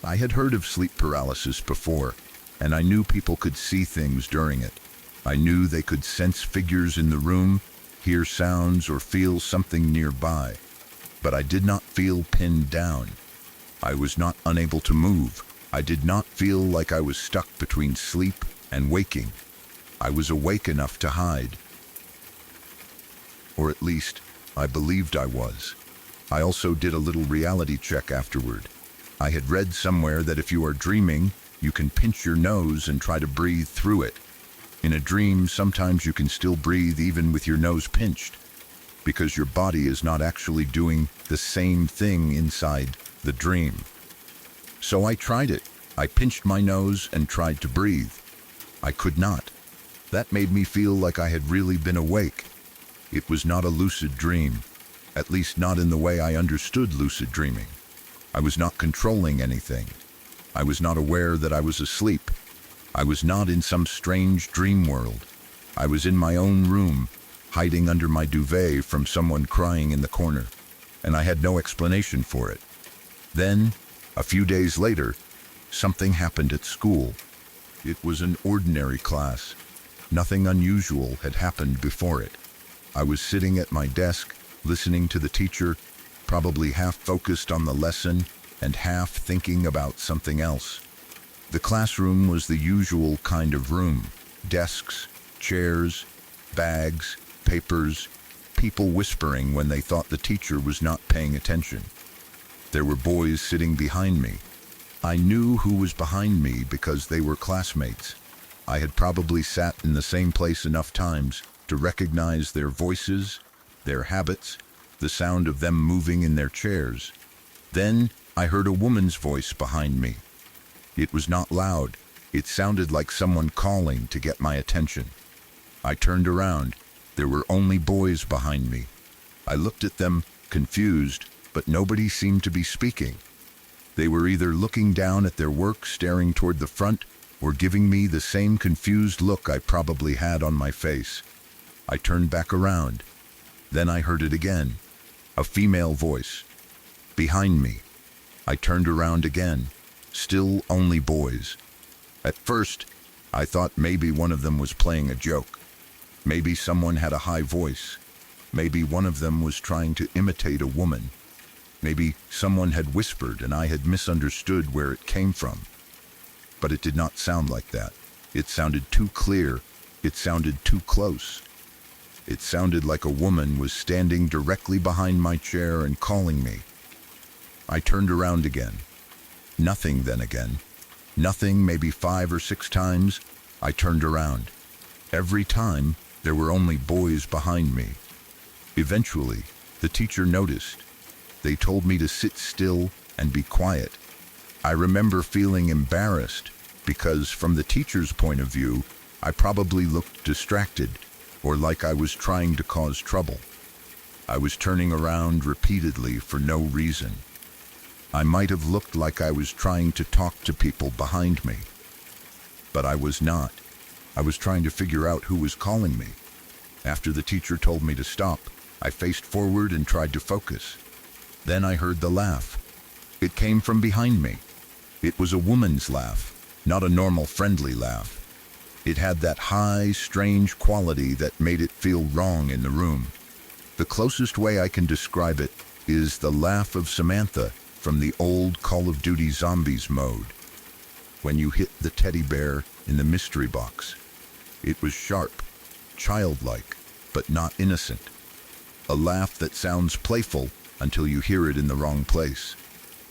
I had heard of sleep paralysis before, and I knew people could see things during it. I knew they could sense figures in the room, hear sounds, or feel something nearby. But I did not feel pinned down. I was not unable to move. I did not feel like I was stuck between sleep and waking. I was awake enough to hide. Or at least, I believed I was. I also did a little reality check afterward. I had read somewhere that if you are dreaming, you can pinch your nose and try to breathe through it. In a dream, sometimes you can still breathe even with your nose pinched, because your body is not actually doing the same thing inside the dream. So I tried it. I pinched my nose and tried to breathe. I could not. That made me feel like I had really been awake. It was not a lucid dream, at least not in the way I understood lucid dreaming. I was not controlling anything. I was not aware that I was asleep. I was not in some strange dream world. I was in my own room, hiding under my duvet from someone crying in the corner, and I had no explanation for it. Then, a few days later, something happened at school. It was an ordinary class. Nothing unusual had happened before it. I was sitting at my desk, listening to the teacher, probably half focused on the lesson and half thinking about something else. The classroom was the usual kind of room. Desks, chairs, bags, papers, people whispering when they thought the teacher was not paying attention. There were boys sitting behind me. I knew who was behind me because they were classmates. I had probably sat in the same place enough times to recognize their voices, their habits, the sound of them moving in their chairs. Then I heard a woman's voice behind me. It was not loud. It sounded like someone calling to get my attention. I turned around. There were only boys behind me. I looked at them, confused, but nobody seemed to be speaking. They were either looking down at their work, staring toward the front, or giving me the same confused look I probably had on my face. I turned back around. Then I heard it again. A female voice. Behind me. I turned around again. Still only boys. At first, I thought maybe one of them was playing a joke. Maybe someone had a high voice. Maybe one of them was trying to imitate a woman. Maybe someone had whispered and I had misunderstood where it came from. But it did not sound like that. It sounded too clear. It sounded too close. It sounded like a woman was standing directly behind my chair and calling me. I turned around again. Nothing then again. Nothing, maybe 5 or 6 times, I turned around. Every time, there were only boys behind me. Eventually, the teacher noticed. They told me to sit still and be quiet. I remember feeling embarrassed because, from the teacher's point of view, I probably looked distracted or like I was trying to cause trouble. I was turning around repeatedly for no reason. I might have looked like I was trying to talk to people behind me. But I was not. I was trying to figure out who was calling me. After the teacher told me to stop, I faced forward and tried to focus. Then I heard the laugh. It came from behind me. It was a woman's laugh, not a normal friendly laugh. It had that high, strange quality that made it feel wrong in the room. The closest way I can describe it is the laugh of Samantha from the old Call of Duty Zombies mode. When you hit the teddy bear in the mystery box. It was sharp, childlike, but not innocent. A laugh that sounds playful until you hear it in the wrong place.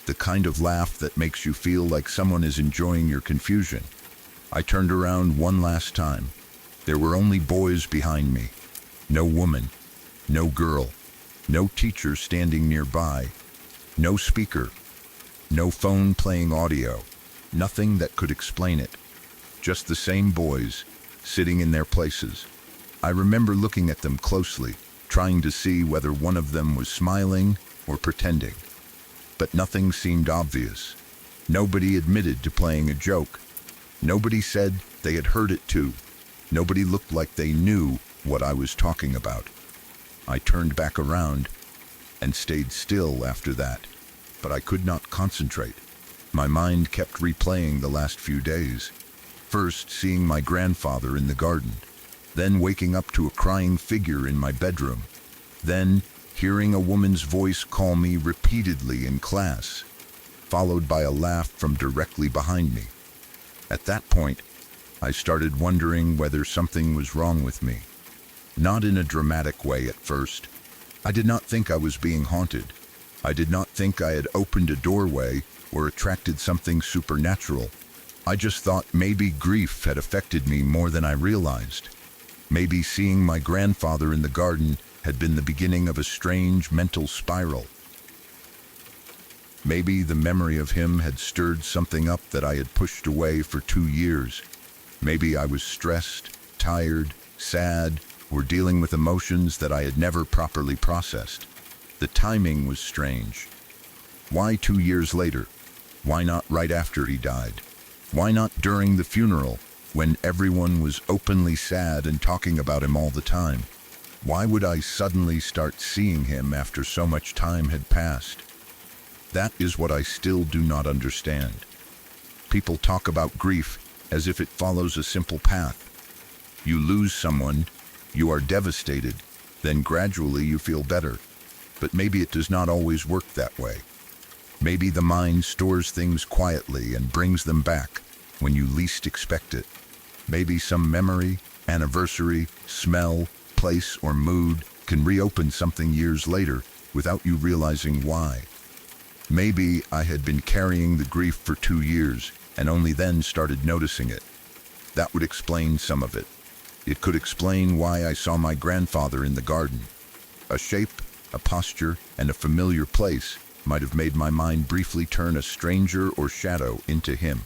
The kind of laugh that makes you feel like someone is enjoying your confusion. I turned around one last time. There were only boys behind me. No woman, no girl, no teacher standing nearby, no speaker, no phone playing audio, nothing that could explain it. Just the same boys, sitting in their places. I remember looking at them closely, trying to see whether one of them was smiling or pretending. But nothing seemed obvious. Nobody admitted to playing a joke. Nobody said they had heard it too. Nobody looked like they knew what I was talking about. I turned back around and stayed still after that, but I could not concentrate. My mind kept replaying the last few days. First, seeing my grandfather in the garden, then waking up to a crying figure in my bedroom, then hearing a woman's voice call me repeatedly in class, followed by a laugh from directly behind me. At that point, I started wondering whether something was wrong with me. Not in a dramatic way at first. I did not think I was being haunted. I did not think I had opened a doorway or attracted something supernatural. I just thought maybe grief had affected me more than I realized. Maybe seeing my grandfather in the garden had been the beginning of a strange mental spiral. Maybe the memory of him had stirred something up that I had pushed away for 2 years. Maybe I was stressed, tired, sad, or dealing with emotions that I had never properly processed. The timing was strange. Why 2 years later? Why not right after he died? Why not during the funeral, when everyone was openly sad and talking about him all the time? Why would I suddenly start seeing him after so much time had passed? That is what I still do not understand. People talk about grief as if it follows a simple path. You lose someone, you are devastated, then gradually you feel better. But maybe it does not always work that way. Maybe the mind stores things quietly and brings them back when you least expect it. Maybe some memory, anniversary, smell, place, or mood can reopen something years later without you realizing why. Maybe I had been carrying the grief for 2 years and only then started noticing it. That would explain some of it. It could explain why I saw my grandfather in the garden. A shape, a posture, and a familiar place might have made my mind briefly turn a stranger or shadow into him.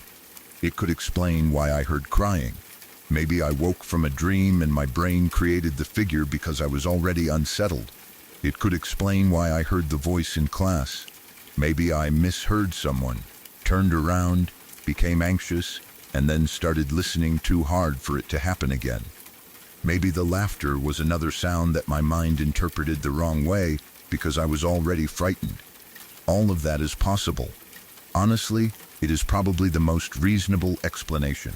It could explain why I heard crying. Maybe I woke from a dream and my brain created the figure because I was already unsettled. It could explain why I heard the voice in class. Maybe I misheard someone, turned around, became anxious, and then started listening too hard for it to happen again. Maybe the laughter was another sound that my mind interpreted the wrong way because I was already frightened. All of that is possible. Honestly, It is probably the most reasonable explanation,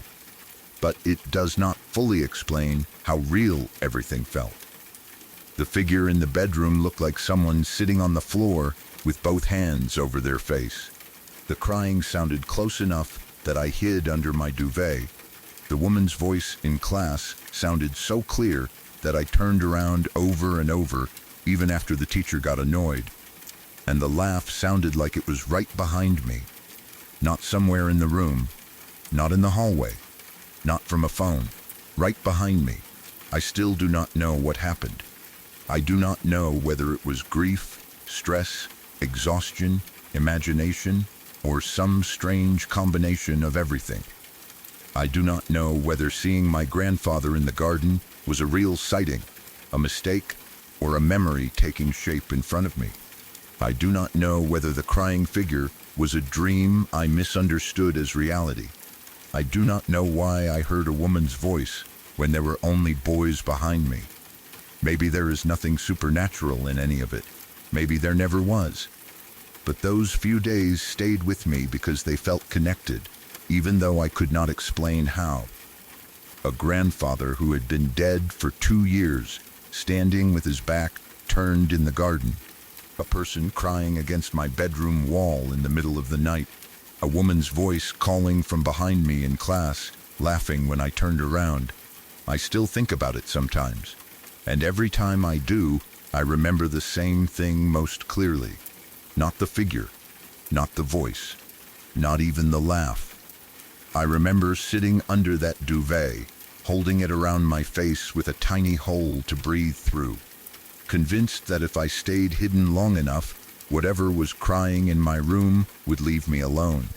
but it does not fully explain how real everything felt. The figure in the bedroom looked like someone sitting on the floor with both hands over their face. The crying sounded close enough that I hid under my duvet. The woman's voice in class sounded so clear that I turned around over and over, even after the teacher got annoyed. And the laugh sounded like it was right behind me. Not somewhere in the room, not in the hallway, not from a phone, right behind me. I still do not know what happened. I do not know whether it was grief, stress, exhaustion, imagination, or some strange combination of everything. I do not know whether seeing my grandfather in the garden was a real sighting, a mistake, or a memory taking shape in front of me. I do not know whether the crying figure was a dream I misunderstood as reality. I do not know why I heard a woman's voice when there were only boys behind me. Maybe there is nothing supernatural in any of it. Maybe there never was. But those few days stayed with me because they felt connected, even though I could not explain how. A grandfather who had been dead for 2 years, standing with his back turned in the garden. A person crying against my bedroom wall in the middle of the night. A woman's voice calling from behind me in class, laughing when I turned around. I still think about it sometimes. And every time I do, I remember the same thing most clearly. Not the figure, not the voice, not even the laugh. I remember sitting under that duvet, holding it around my face with a tiny hole to breathe through, convinced that if I stayed hidden long enough, whatever was crying in my room would leave me alone.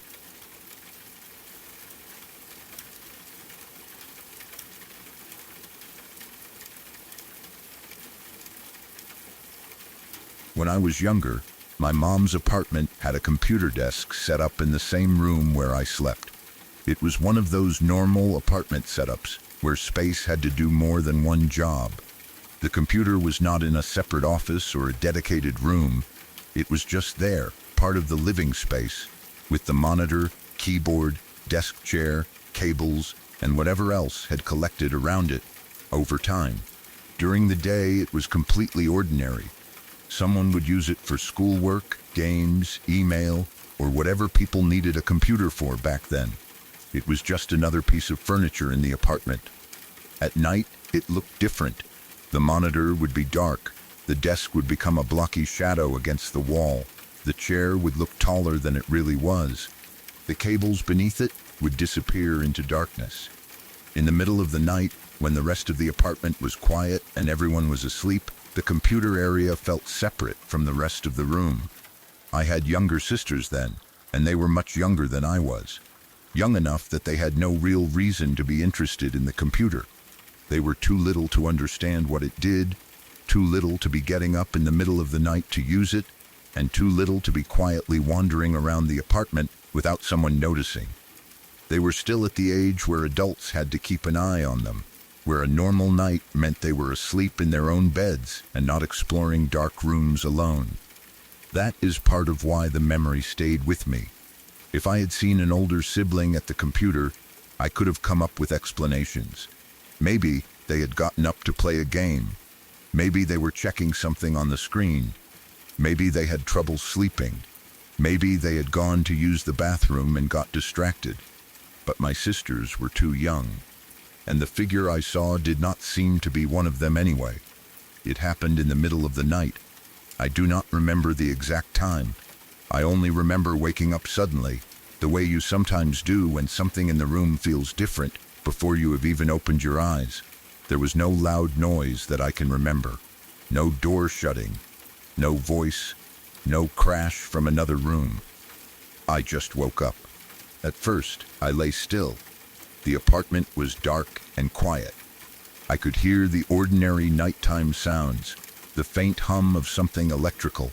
When I was younger, my mom's apartment had a computer desk set up in the same room where I slept. It was one of those normal apartment setups where space had to do more than one job. The computer was not in a separate office or a dedicated room. It was just there, part of the living space, with the monitor, keyboard, desk chair, cables, and whatever else had collected around it over time. During the day, it was completely ordinary. Someone would use it for schoolwork, games, email, or whatever people needed a computer for back then. It was just another piece of furniture in the apartment. At night, it looked different. The monitor would be dark. The desk would become a blocky shadow against the wall. The chair would look taller than it really was. The cables beneath it would disappear into darkness. In the middle of the night, when the rest of the apartment was quiet and everyone was asleep, the computer area felt separate from the rest of the room. I had younger sisters then, and they were much younger than I was. Young enough that they had no real reason to be interested in the computer. They were too little to understand what it did, too little to be getting up in the middle of the night to use it, and too little to be quietly wandering around the apartment without someone noticing. They were still at the age where adults had to keep an eye on them, where a normal night meant they were asleep in their own beds and not exploring dark rooms alone. That is part of why the memory stayed with me. If I had seen an older sibling at the computer, I could have come up with explanations. Maybe they had gotten up to play a game. Maybe they were checking something on the screen. Maybe they had trouble sleeping. Maybe they had gone to use the bathroom and got distracted. But my sisters were too young, and the figure I saw did not seem to be one of them anyway. It happened in the middle of the night. I do not remember the exact time. I only remember waking up suddenly, the way you sometimes do when something in the room feels different before you have even opened your eyes. There was no loud noise that I can remember. No door shutting. No voice. No crash from another room. I just woke up. At first, I lay still. The apartment was dark and quiet. I could hear the ordinary nighttime sounds, the faint hum of something electrical,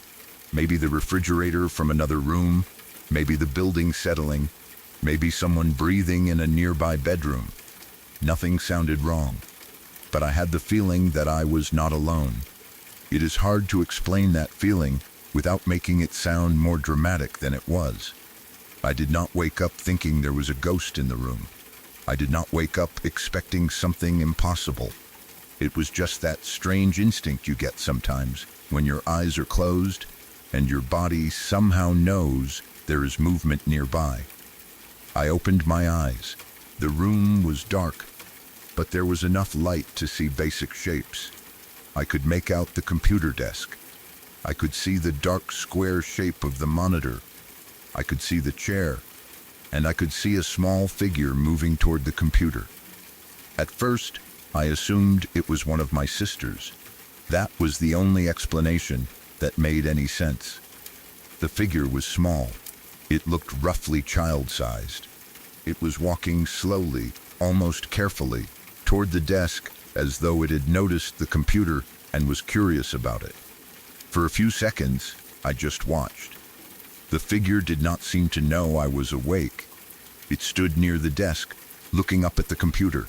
maybe the refrigerator from another room, maybe the building settling, maybe someone breathing in a nearby bedroom. Nothing sounded wrong, but I had the feeling that I was not alone. It is hard to explain that feeling without making it sound more dramatic than it was. I did not wake up thinking there was a ghost in the room. I did not wake up expecting something impossible. It was just that strange instinct you get sometimes when your eyes are closed and your body somehow knows there is movement nearby. I opened my eyes. The room was dark, but there was enough light to see basic shapes. I could make out the computer desk. I could see the dark square shape of the monitor. I could see the chair, and I could see a small figure moving toward the computer. At first, I assumed it was one of my sisters. That was the only explanation that made any sense. The figure was small. It looked roughly child-sized. It was walking slowly, almost carefully, toward the desk as though it had noticed the computer and was curious about it. For a few seconds, I just watched. The figure did not seem to know I was awake. It stood near the desk, looking up at the computer.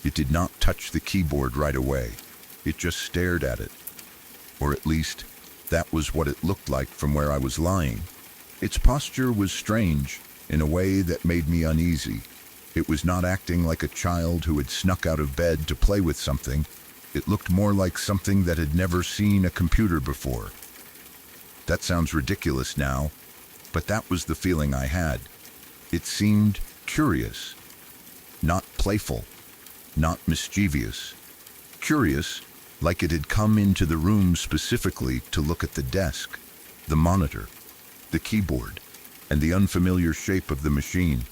It did not touch the keyboard right away. It just stared at it. Or at least, that was what it looked like from where I was lying. Its posture was strange, in a way that made me uneasy. It was not acting like a child who had snuck out of bed to play with something. It looked more like something that had never seen a computer before. That sounds ridiculous now, but that was the feeling I had. It seemed curious, not playful, not mischievous. Curious, like it had come into the room specifically to look at the desk, the monitor, the keyboard, and the unfamiliar shape of the machine.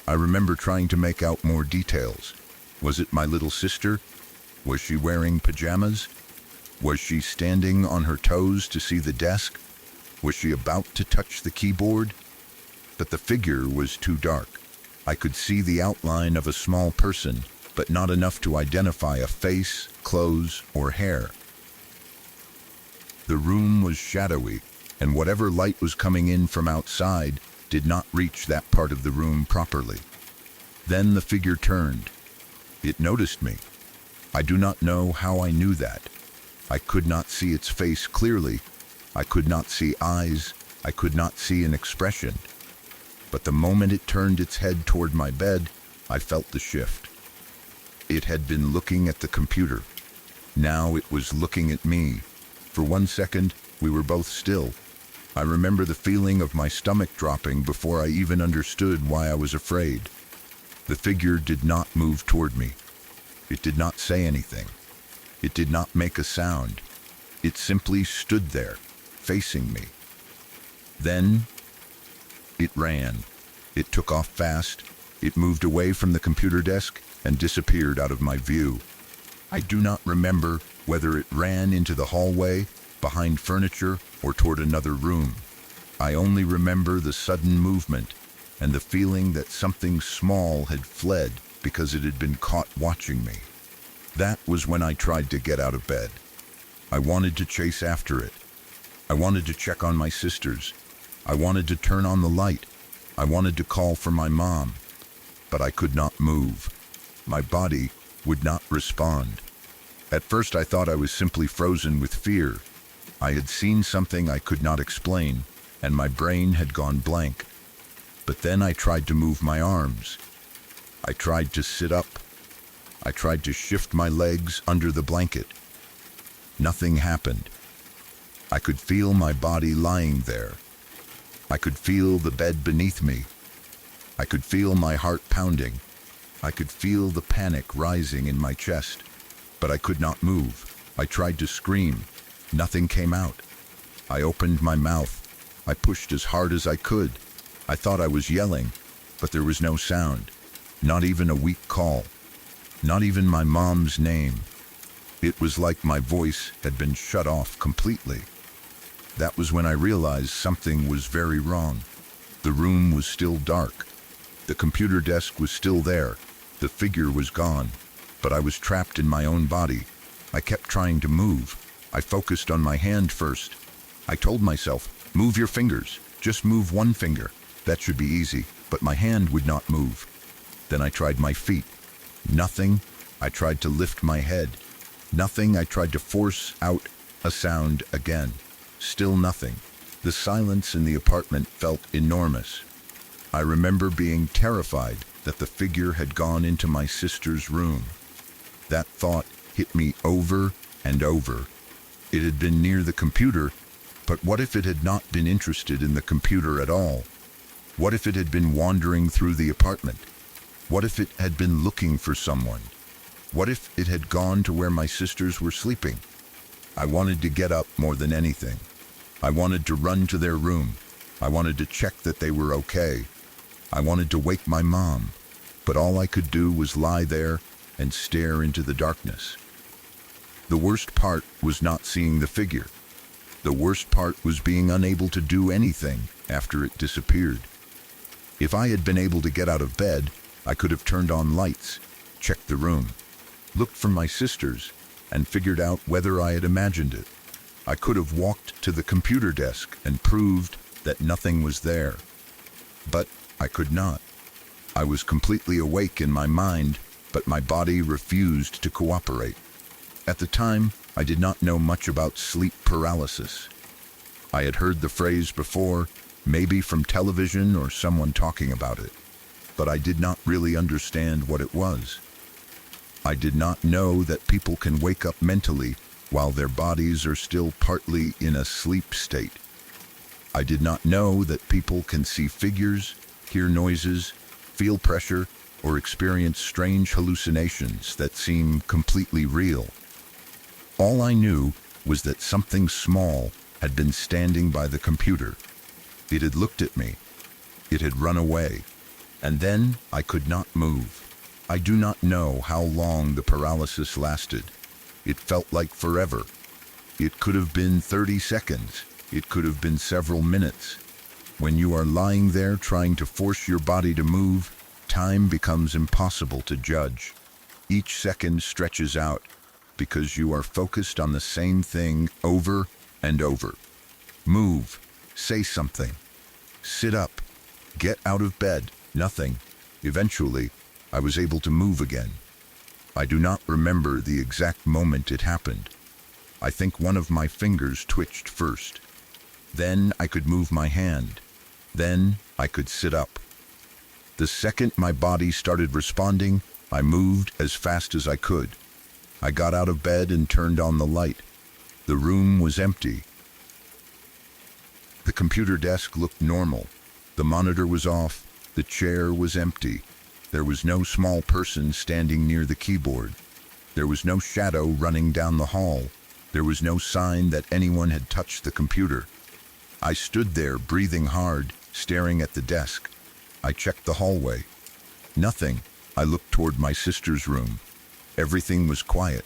I remember trying to make out more details. Was it my little sister? Was she wearing pajamas? Was she standing on her toes to see the desk? Was she about to touch the keyboard? But the figure was too dark. I could see the outline of a small person, but not enough to identify a face, clothes, or hair. The room was shadowy, and whatever light was coming in from outside did not reach that part of the room properly. Then the figure turned. It noticed me. I do not know how I knew that. I could not see its face clearly. I could not see eyes. I could not see an expression. But the moment it turned its head toward my bed, I felt the shift. It had been looking at the computer. Now it was looking at me. For 1 second, we were both still. I remember the feeling of my stomach dropping before I even understood why I was afraid. The figure did not move toward me. It did not say anything. It did not make a sound. It simply stood there, facing me. Then, it ran. It took off fast. It moved away from the computer desk and disappeared out of my view. I do not remember whether it ran into the hallway, behind furniture, or toward another room. I only remember the sudden movement and the feeling that something small had fled because it had been caught watching me. That was when I tried to get out of bed. I wanted to chase after it. I wanted to check on my sisters. I wanted to turn on the light. I wanted to call for my mom. But I could not move. My body would not respond. At first I thought I was simply frozen with fear. I had seen something I could not explain, and my brain had gone blank. But then I tried to move my arms. I tried to sit up. I tried to shift my legs under the blanket. Nothing happened. I could feel my body lying there. I could feel the bed beneath me. I could feel my heart pounding. I could feel the panic rising in my chest. But I could not move. I tried to scream. Nothing came out. I opened my mouth. I pushed as hard as I could. I thought I was yelling, but there was no sound. Not even a weak call. Not even my mom's name. It was like my voice had been shut off completely. That was when I realized something was very wrong. The room was still dark. The computer desk was still there. The figure was gone. But I was trapped in my own body. I kept trying to move. I focused on my hand first. I told myself, move your fingers. Just move one finger. That should be easy. But my hand would not move. Then I tried my feet. Nothing. I tried to lift my head. Nothing. I tried to force out a sound again. Still nothing. The silence in the apartment felt enormous. I remember being terrified that the figure had gone into my sister's room. That thought hit me over and over. It had been near the computer, but what if it had not been interested in the computer at all? What if it had been wandering through the apartment? What if it had been looking for someone? What if it had gone to where my sisters were sleeping? I wanted to get up more than anything. I wanted to run to their room. I wanted to check that they were okay. I wanted to wake my mom, but all I could do was lie there and stare into the darkness. The worst part was not seeing the figure. The worst part was being unable to do anything after it disappeared. If I had been able to get out of bed, I could have turned on lights, checked the room, looked for my sisters, and figured out whether I had imagined it. I could have walked to the computer desk and proved that nothing was there. But I could not. I was completely awake in my mind, but my body refused to cooperate. At the time, I did not know much about sleep paralysis. I had heard the phrase before, maybe from television or someone talking about it, but I did not really understand what it was. I did not know that people can wake up mentally while their bodies are still partly in a sleep state. I did not know that people can see figures, hear noises, feel pressure, or experience strange hallucinations that seem completely real. All I knew was that something small had been standing by the computer. It had looked at me. It had run away. And then I could not move. I do not know how long the paralysis lasted. It felt like forever. It could have been 30 seconds. It could have been several minutes. When you are lying there trying to force your body to move, time becomes impossible to judge. Each second stretches out because you are focused on the same thing over and over. Move. Say something. Sit up. Get out of bed. Nothing. Eventually, I was able to move again. I do not remember the exact moment it happened. I think one of my fingers twitched first. Then I could move my hand. Then I could sit up. The second my body started responding, I moved as fast as I could. I got out of bed and turned on the light. The room was empty. The computer desk looked normal. The monitor was off. The chair was empty. There was no small person standing near the keyboard. There was no shadow running down the hall. There was no sign that anyone had touched the computer. I stood there, breathing hard, staring at the desk. I checked the hallway. Nothing. I looked toward my sister's room. Everything was quiet.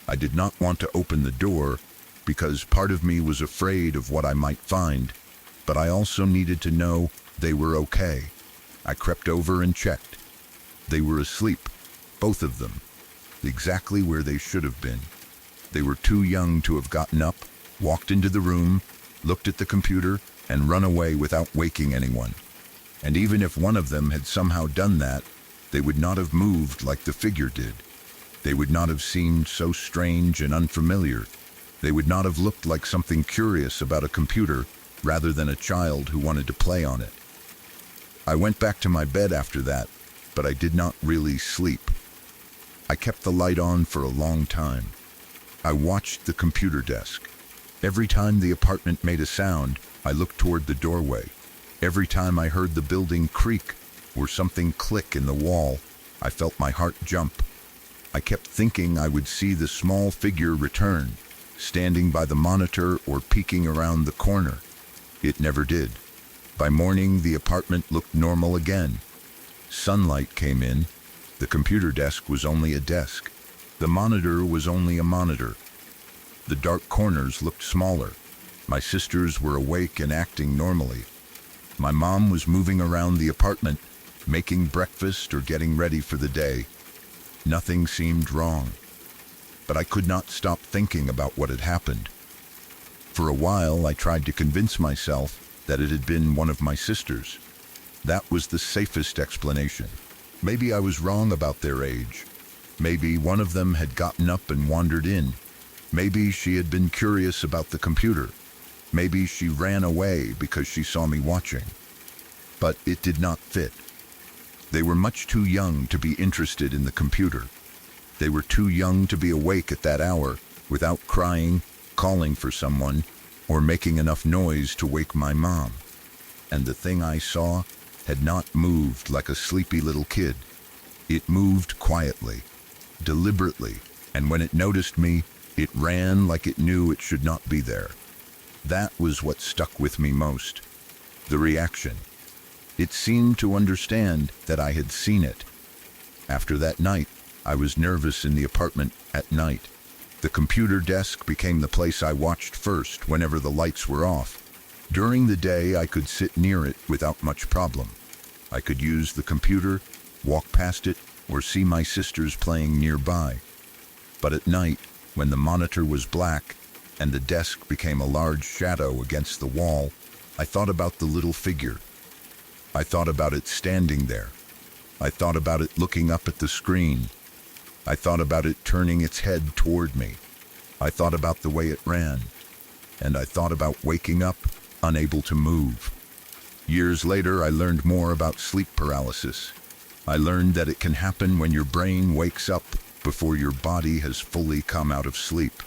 I did not want to open the door because part of me was afraid of what I might find, but I also needed to know they were okay. I crept over and checked. They were asleep, both of them, exactly where they should have been. They were too young to have gotten up, walked into the room, looked at the computer, and run away without waking anyone. And even if one of them had somehow done that, they would not have moved like the figure did. They would not have seemed so strange and unfamiliar. They would not have looked like something curious about a computer rather than a child who wanted to play on it. I went back to my bed after that, but I did not really sleep. I kept the light on for a long time. I watched the computer desk. Every time the apartment made a sound, I looked toward the doorway. Every time I heard the building creak or something click in the wall, I felt my heart jump. I kept thinking I would see the small figure return, standing by the monitor or peeking around the corner. It never did. By morning, the apartment looked normal again. Sunlight came in. The computer desk was only a desk. The monitor was only a monitor. The dark corners looked smaller. My sisters were awake and acting normally. My mom was moving around the apartment, making breakfast or getting ready for the day. Nothing seemed wrong. But I could not stop thinking about what had happened. For a while, I tried to convince myself that it had been one of my sisters. That was the safest explanation. Maybe I was wrong about their age. Maybe one of them had gotten up and wandered in. Maybe she had been curious about the computer. Maybe she ran away because she saw me watching. but it did not fit. They were much too young to be interested in the computer. They were too young to be awake at that hour without crying, calling for someone, or making enough noise to wake my mom. And the thing I saw had not moved like a sleepy little kid. It moved quietly, deliberately, and when it noticed me, it ran like it knew it should not be there. That was what stuck with me most. The reaction. It seemed to understand that I had seen it. After that night, I was nervous in the apartment at night. The computer desk became the place I watched first whenever the lights were off. During the day, I could sit near it without much problem. I could use the computer, walk past it, or see my sisters playing nearby. But at night, when the monitor was black and the desk became a large shadow against the wall, I thought about the little figure. I thought about it standing there. I thought about it looking up at the screen. I thought about it turning its head toward me. I thought about the way it ran. And I thought about waking up, unable to move. Years later, I learned more about sleep paralysis. I learned that it can happen when your brain wakes up before your body has fully come out of sleep.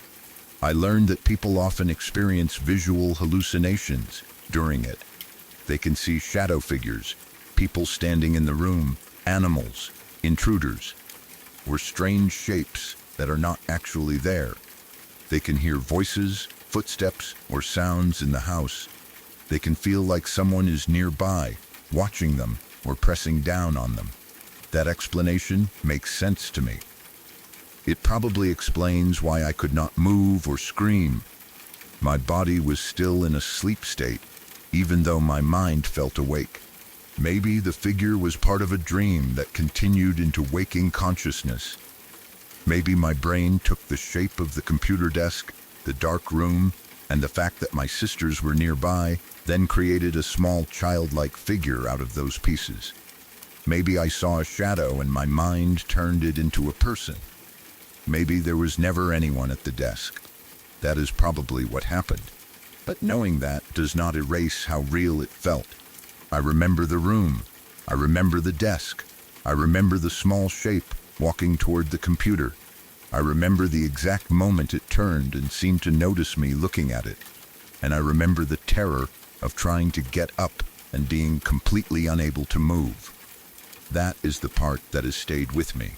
I learned that people often experience visual hallucinations during it. They can see shadow figures, people standing in the room, animals, intruders, or strange shapes that are not actually there. They can hear voices, footsteps, or sounds in the house. They can feel like someone is nearby, watching them or pressing down on them. That explanation makes sense to me. It probably explains why I could not move or scream. My body was still in a sleep state, even though my mind felt awake. Maybe the figure was part of a dream that continued into waking consciousness. Maybe my brain took the shape of the computer desk, the dark room, and the fact that my sisters were nearby, then created a small childlike figure out of those pieces. Maybe I saw a shadow and my mind turned it into a person. Maybe there was never anyone at the desk. That is probably what happened. But knowing that does not erase how real it felt. I remember the room. I remember the desk. I remember the small shape walking toward the computer. I remember the exact moment it turned and seemed to notice me looking at it. And I remember the terror of trying to get up and being completely unable to move. That is the part that has stayed with me.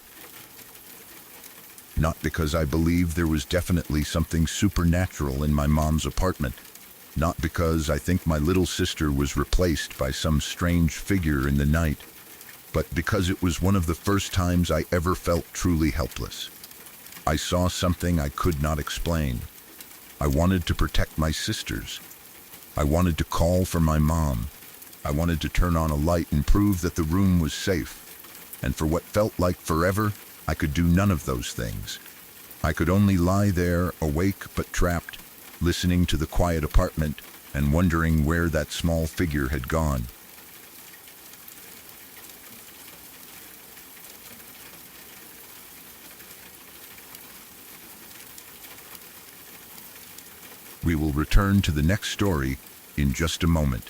Not because I believe there was definitely something supernatural in my mom's apartment. Not because I think my little sister was replaced by some strange figure in the night, but because it was one of the first times I ever felt truly helpless. I saw something I could not explain. I wanted to protect my sisters. I wanted to call for my mom. I wanted to turn on a light and prove that the room was safe. And for what felt like forever, I could do none of those things. I could only lie there, awake but trapped, listening to the quiet apartment and wondering where that small figure had gone. We will return to the next story in just a moment.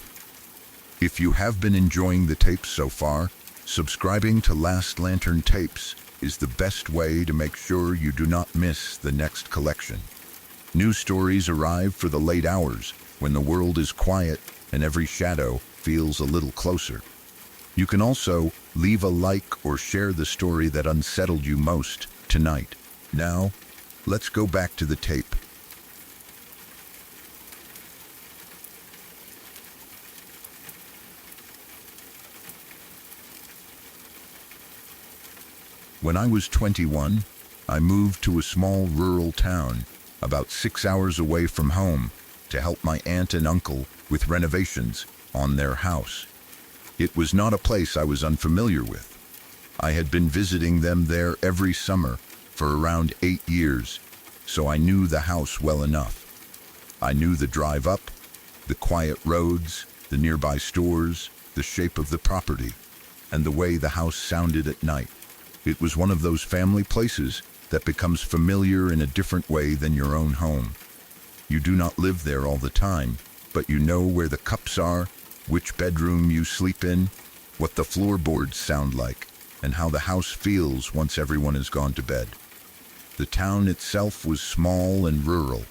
If you have been enjoying the tapes so far, subscribing to Last Lantern Tapes is the best way to make sure you do not miss the next collection. New stories arrive for the late hours when the world is quiet and every shadow feels a little closer. You can also leave a like or share the story that unsettled you most tonight. Now, let's go back to the tape. When I was 21, I moved to a small rural town about 6 hours away from home to help my aunt and uncle with renovations on their house. It was not a place I was unfamiliar with. I had been visiting them there every summer for around 8 years, so I knew the house well enough. I knew the drive up, the quiet roads, the nearby stores, the shape of the property, and the way the house sounded at night. It was one of those family places that becomes familiar in a different way than your own home. You do not live there all the time, but you know where the cups are, which bedroom you sleep in, what the floorboards sound like, and how the house feels once everyone has gone to bed. The town itself was small and rural,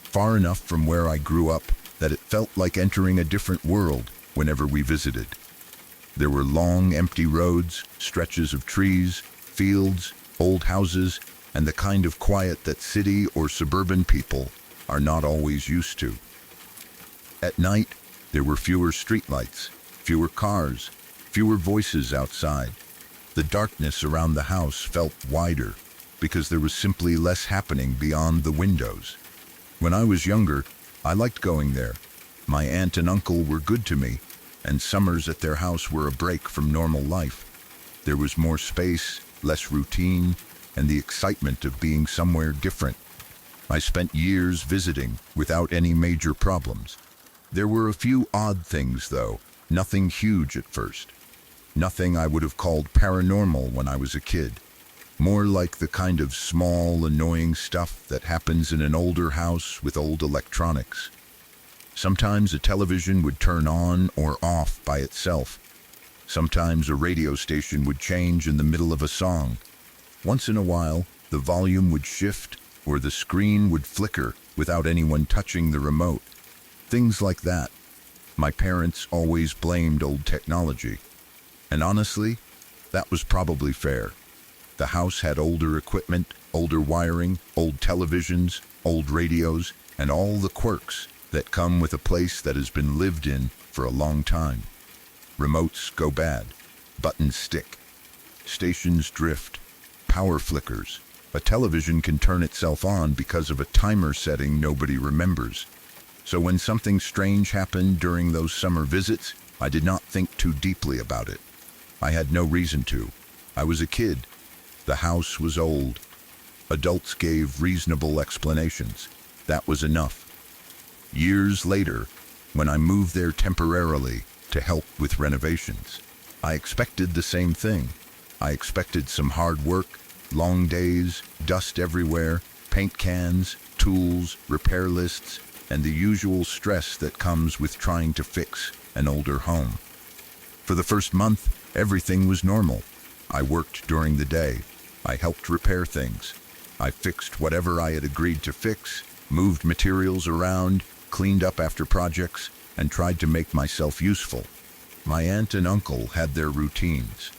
far enough from where I grew up that it felt like entering a different world whenever we visited. There were long, empty roads, stretches of trees, fields, old houses, and the kind of quiet that city or suburban people are not always used to. At night, there were fewer streetlights, fewer cars, fewer voices outside. The darkness around the house felt wider because there was simply less happening beyond the windows. When I was younger, I liked going there. My aunt and uncle were good to me, and summers at their house were a break from normal life. There was more space, less routine, and the excitement of being somewhere different. I spent years visiting without any major problems. There were a few odd things, though, nothing huge at first. Nothing I would have called paranormal when I was a kid. More like the kind of small, annoying stuff that happens in an older house with old electronics. Sometimes a television would turn on or off by itself. Sometimes a radio station would change in the middle of a song. Once in a while, the volume would shift or the screen would flicker without anyone touching the remote. Things like that. My parents always blamed old technology. And honestly, that was probably fair. The house had older equipment, older wiring, old televisions, old radios, and all the quirks that come with a place that has been lived in for a long time. Remotes go bad, buttons stick, stations drift, power flickers. A television can turn itself on because of a timer setting nobody remembers. So when something strange happened during those summer visits, I did not think too deeply about it. I had no reason to. I was a kid. The house was old. Adults gave reasonable explanations. That was enough. Years later, when I moved there temporarily to help with renovations, I expected the same thing. I expected some hard work, long days, dust everywhere, paint cans, tools, repair lists, and the usual stress that comes with trying to fix an older home. For the first month, everything was normal. I worked during the day. I helped repair things. I fixed whatever I had agreed to fix, moved materials around, cleaned up after projects, and tried to make myself useful. My aunt and uncle had their routines.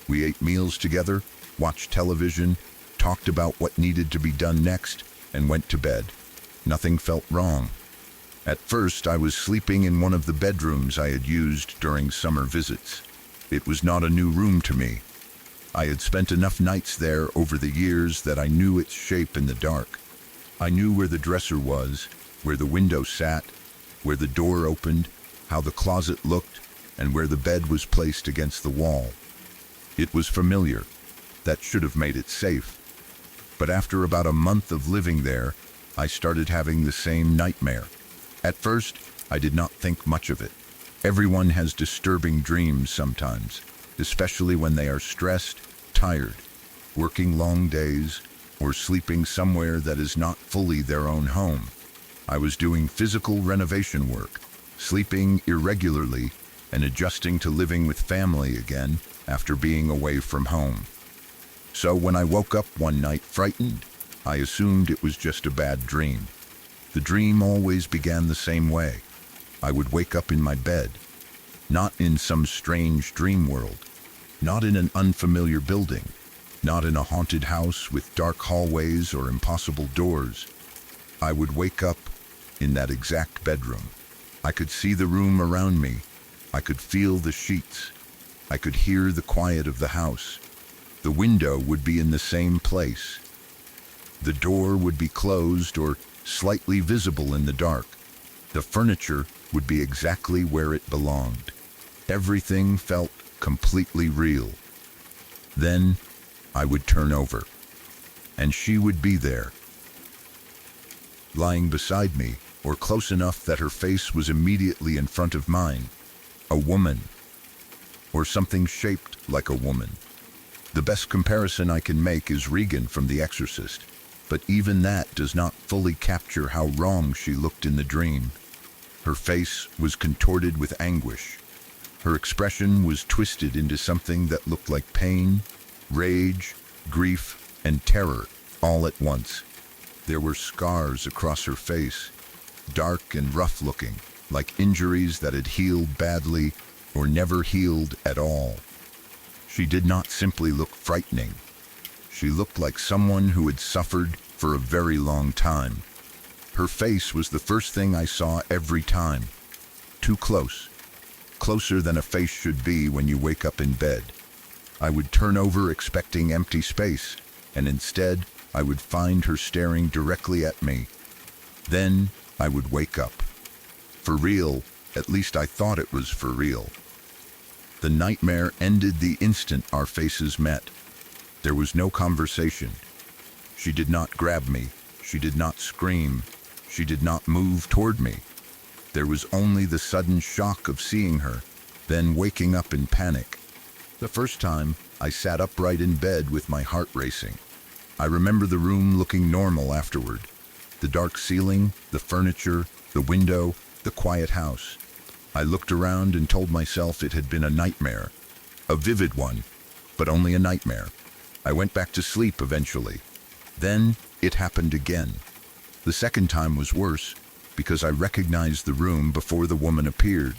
We ate meals together, watched television, talked about what needed to be done next, and went to bed. Nothing felt wrong. At first, I was sleeping in one of the bedrooms I had used during summer visits. It was not a new room to me. I had spent enough nights there over the years that I knew its shape in the dark. I knew where the dresser was, where the window sat, where the door opened, how the closet looked, and where the bed was placed against the wall. It was familiar. That should have made it safe. But after about a month of living there, I started having the same nightmare. At first, I did not think much of it. Everyone has disturbing dreams sometimes, especially when they are stressed, tired, working long days, or sleeping somewhere that is not fully their own home. I was doing physical renovation work, sleeping irregularly, and adjusting to living with family again after being away from home. So when I woke up one night frightened, I assumed it was just a bad dream. The dream always began the same way. I would wake up in my bed, not in some strange dream world, not in an unfamiliar building, not in a haunted house with dark hallways or impossible doors. I would wake up in that exact bedroom. I could see the room around me. I could feel the sheets. I could hear the quiet of the house. The window would be in the same place. The door would be closed or slightly visible in the dark. The furniture would be exactly where it belonged. Everything felt completely real. Then I would turn over, and she would be there, lying beside me, or close enough that her face was immediately in front of mine. A woman, or something shaped like a woman. The best comparison I can make is Regan from The Exorcist, but even that does not fully capture how wrong she looked in the dream. Her face was contorted with anguish. Her expression was twisted into something that looked like pain, rage, grief, and terror all at once. There were scars across her face, dark and rough-looking, like injuries that had healed badly or never healed at all. She did not simply look frightening. She looked like someone who had suffered for a very long time. Her face was the first thing I saw every time. Too close. Closer than a face should be when you wake up in bed. I would turn over expecting empty space, and instead I would find her staring directly at me. Then I would wake up. For real, at least I thought it was for real. The nightmare ended the instant our faces met. There was no conversation. She did not grab me. She did not scream. She did not move toward me. There was only the sudden shock of seeing her, then waking up in panic. The first time, I sat upright in bed with my heart racing. I remember the room looking normal afterward. The dark ceiling, the furniture, the window, the quiet house. I looked around and told myself it had been a nightmare. A vivid one, but only a nightmare. I went back to sleep eventually. Then it happened again. The second time was worse because I recognized the room before the woman appeared.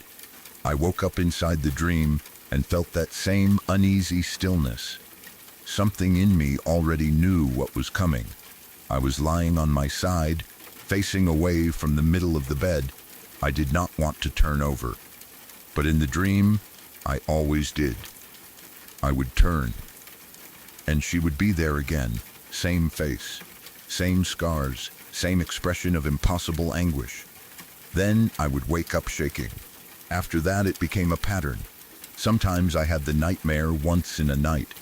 I woke up inside the dream and felt that same uneasy stillness. Something in me already knew what was coming. I was lying on my side, facing away from the middle of the bed. I did not want to turn over. But in the dream, I always did. I would turn, and she would be there again. Same face, same scars, same expression of impossible anguish. Then I would wake up shaking. After that, it became a pattern. Sometimes I had the nightmare once in a night.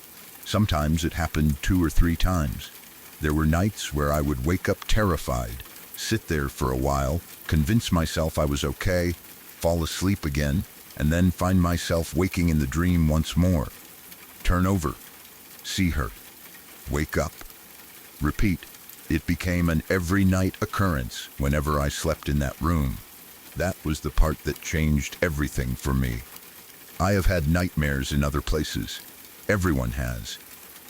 Sometimes it happened 2 or 3 times. There were nights where I would wake up terrified, sit there for a while, convince myself I was okay, fall asleep again, and then find myself waking in the dream once more. Turn over, see her, wake up, repeat. It became an every night occurrence whenever I slept in that room. That was the part that changed everything for me. I have had nightmares in other places. Everyone has.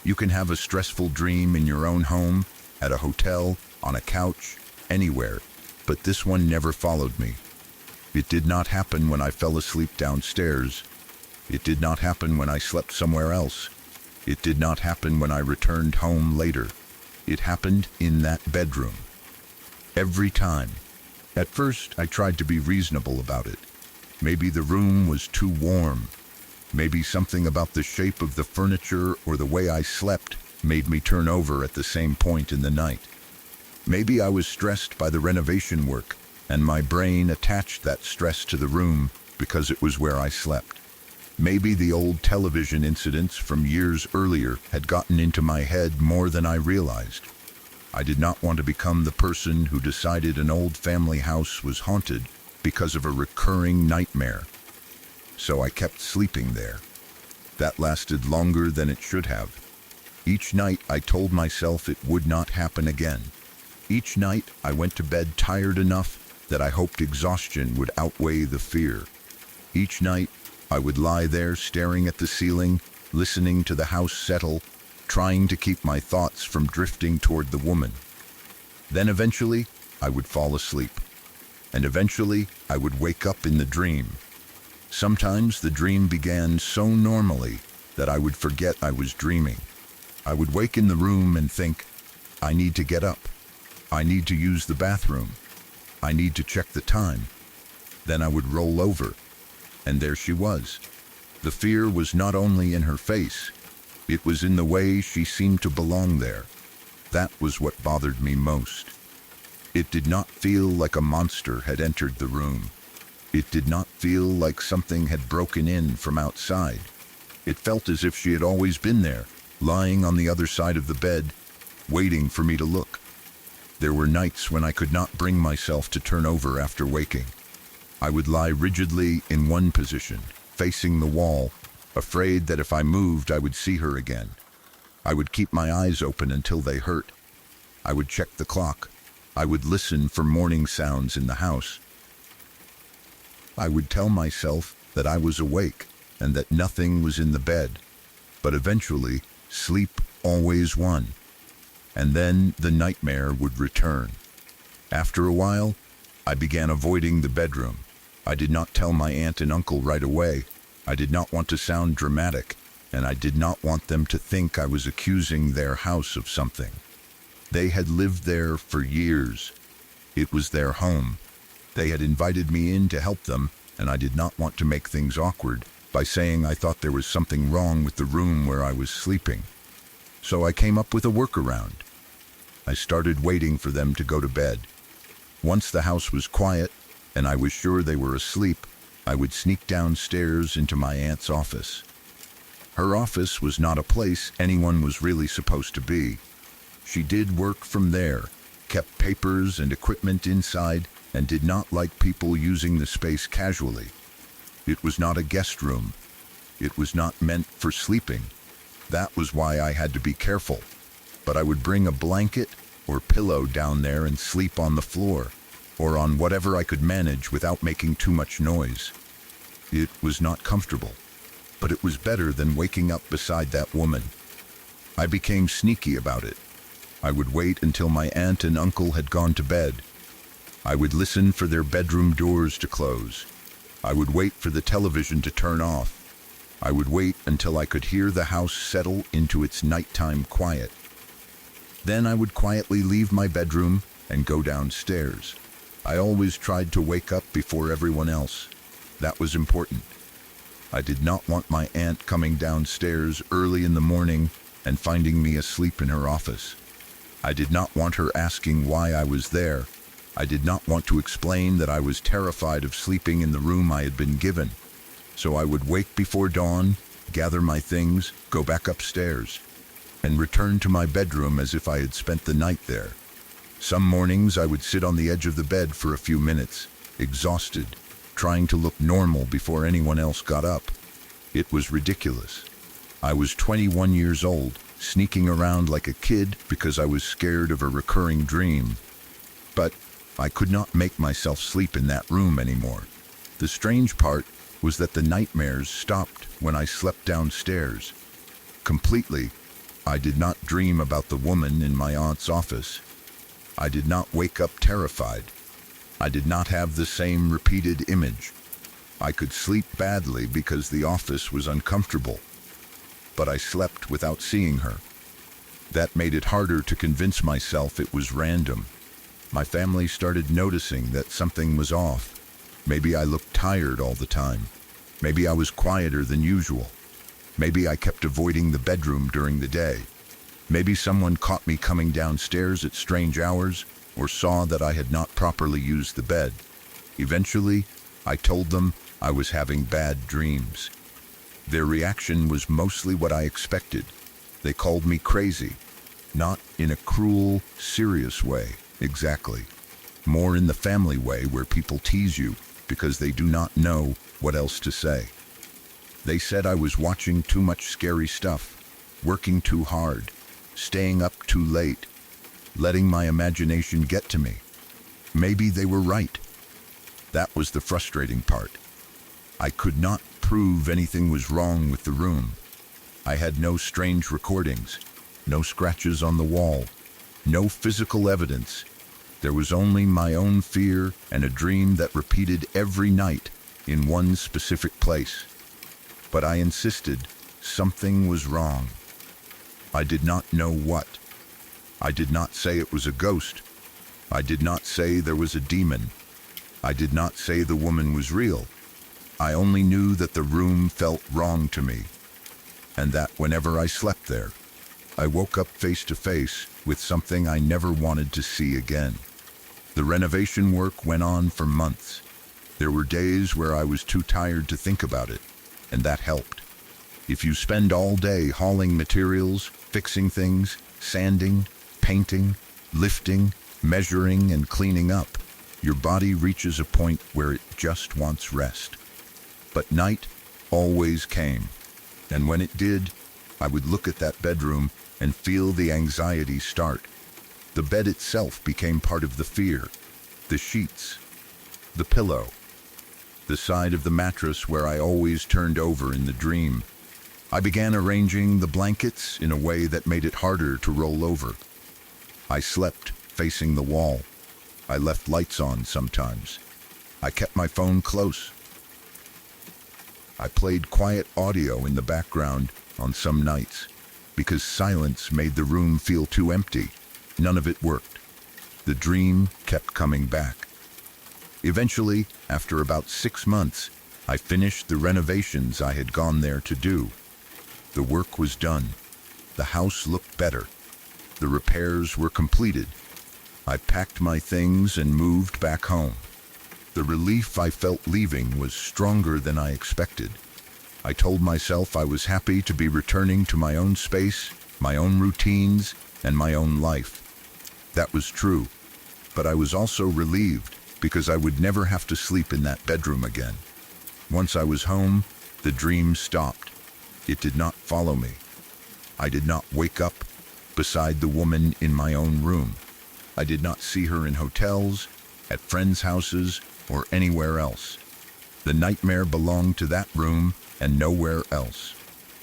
You can have a stressful dream in your own home, at a hotel, on a couch, anywhere, but this one never followed me. It did not happen when I fell asleep downstairs. It did not happen when I slept somewhere else. It did not happen when I returned home later. It happened in that bedroom. Every time. At first, I tried to be reasonable about it. Maybe the room was too warm. Maybe something about the shape of the furniture or the way I slept made me turn over at the same point in the night. Maybe I was stressed by the renovation work, and my brain attached that stress to the room because it was where I slept. Maybe the old television incidents from years earlier had gotten into my head more than I realized. I did not want to become the person who decided an old family house was haunted because of a recurring nightmare. So I kept sleeping there. That lasted longer than it should have. Each night I told myself it would not happen again. Each night I went to bed tired enough that I hoped exhaustion would outweigh the fear. Each night I would lie there staring at the ceiling, listening to the house settle, trying to keep my thoughts from drifting toward the woman. Then eventually I would fall asleep. And eventually I would wake up in the dream. Sometimes the dream began so normally that I would forget I was dreaming. I would wake in the room and think, I need to get up. I need to use the bathroom. I need to check the time. Then I would roll over, and there she was. The fear was not only in her face, it was in the way she seemed to belong there. That was what bothered me most. It did not feel like a monster had entered the room. It did not feel like something had broken in from outside. It felt as if she had always been there, lying on the other side of the bed, waiting for me to look. There were nights when I could not bring myself to turn over after waking. I would lie rigidly in one position, facing the wall, afraid that if I moved I would see her again. I would keep my eyes open until they hurt. I would check the clock. I would listen for morning sounds in the house. I would tell myself that I was awake and that nothing was in the bed. But eventually, sleep always won. And then the nightmare would return. After a while, I began avoiding the bedroom. I did not tell my aunt and uncle right away. I did not want to sound dramatic, and I did not want them to think I was accusing their house of something. They had lived there for years. It was their home. They had invited me in to help them, and I did not want to make things awkward by saying I thought there was something wrong with the room where I was sleeping. So I came up with a workaround. I started waiting for them to go to bed. Once the house was quiet, and I was sure they were asleep, I would sneak downstairs into my aunt's office. Her office was not a place anyone was really supposed to be. She did work from there, kept papers and equipment inside, and did not like people using the space casually. It was not a guest room. It was not meant for sleeping. That was why I had to be careful. But I would bring a blanket or pillow down there and sleep on the floor, or on whatever I could manage without making too much noise. It was not comfortable, but it was better than waking up beside that woman. I became sneaky about it. I would wait until my aunt and uncle had gone to bed. I would listen for their bedroom doors to close. I would wait for the television to turn off. I would wait until I could hear the house settle into its nighttime quiet. Then I would quietly leave my bedroom and go downstairs. I always tried to wake up before everyone else. That was important. I did not want my aunt coming downstairs early in the morning and finding me asleep in her office. I did not want her asking why I was there. I did not want to explain that I was terrified of sleeping in the room I had been given. So I would wake before dawn, gather my things, go back upstairs, and return to my bedroom as if I had spent the night there. Some mornings I would sit on the edge of the bed for a few minutes, exhausted, trying to look normal before anyone else got up. It was ridiculous. I was 21 years old, sneaking around like a kid because I was scared of a recurring dream. But I could not make myself sleep in that room anymore. The strange part was that the nightmares stopped when I slept downstairs. Completely, I did not dream about the woman in my aunt's office. I did not wake up terrified. I did not have the same repeated image. I could sleep badly because the office was uncomfortable, but I slept without seeing her. That made it harder to convince myself it was random. My family started noticing that something was off. Maybe I looked tired all the time. Maybe I was quieter than usual. Maybe I kept avoiding the bedroom during the day. Maybe someone caught me coming downstairs at strange hours or saw that I had not properly used the bed. Eventually, I told them I was having bad dreams. Their reaction was mostly what I expected. They called me crazy, not in a cruel, serious way, exactly. More in the family way where people tease you because they do not know what else to say. They said I was watching too much scary stuff, working too hard, staying up too late, letting my imagination get to me. Maybe they were right. That was the frustrating part. I could not prove anything was wrong with the room. I had no strange recordings, no scratches on the wall, no physical evidence. There was only my own fear and a dream that repeated every night in one specific place. But I insisted something was wrong. I did not know what. I did not say it was a ghost. I did not say there was a demon. I did not say the woman was real. I only knew that the room felt wrong to me, and that whenever I slept there, I woke up face to face with something I never wanted to see again. The renovation work went on for months. There were days where I was too tired to think about it, and that helped. If you spend all day hauling materials, fixing things, sanding, painting, lifting, measuring, and cleaning up, your body reaches a point where it just wants rest. But night always came, and when it did, I would look at that bedroom and feel the anxiety start. The bed itself became part of the fear. The sheets, the pillow, the side of the mattress where I always turned over in the dream. I began arranging the blankets in a way that made it harder to roll over. I slept facing the wall. I left lights on sometimes. I kept my phone close. I played quiet audio in the background on some nights because silence made the room feel too empty. None of it worked. The dream kept coming back. Eventually, after about 6 months, I finished the renovations I had gone there to do. The work was done. The house looked better. The repairs were completed. I packed my things and moved back home. The relief I felt leaving was stronger than I expected. I told myself I was happy to be returning to my own space, my own routines, and my own life. That was true, but I was also relieved because I would never have to sleep in that bedroom again. Once I was home, the dream stopped. It did not follow me. I did not wake up beside the woman in my own room. I did not see her in hotels, at friends' houses, or anywhere else. The nightmare belonged to that room and nowhere else.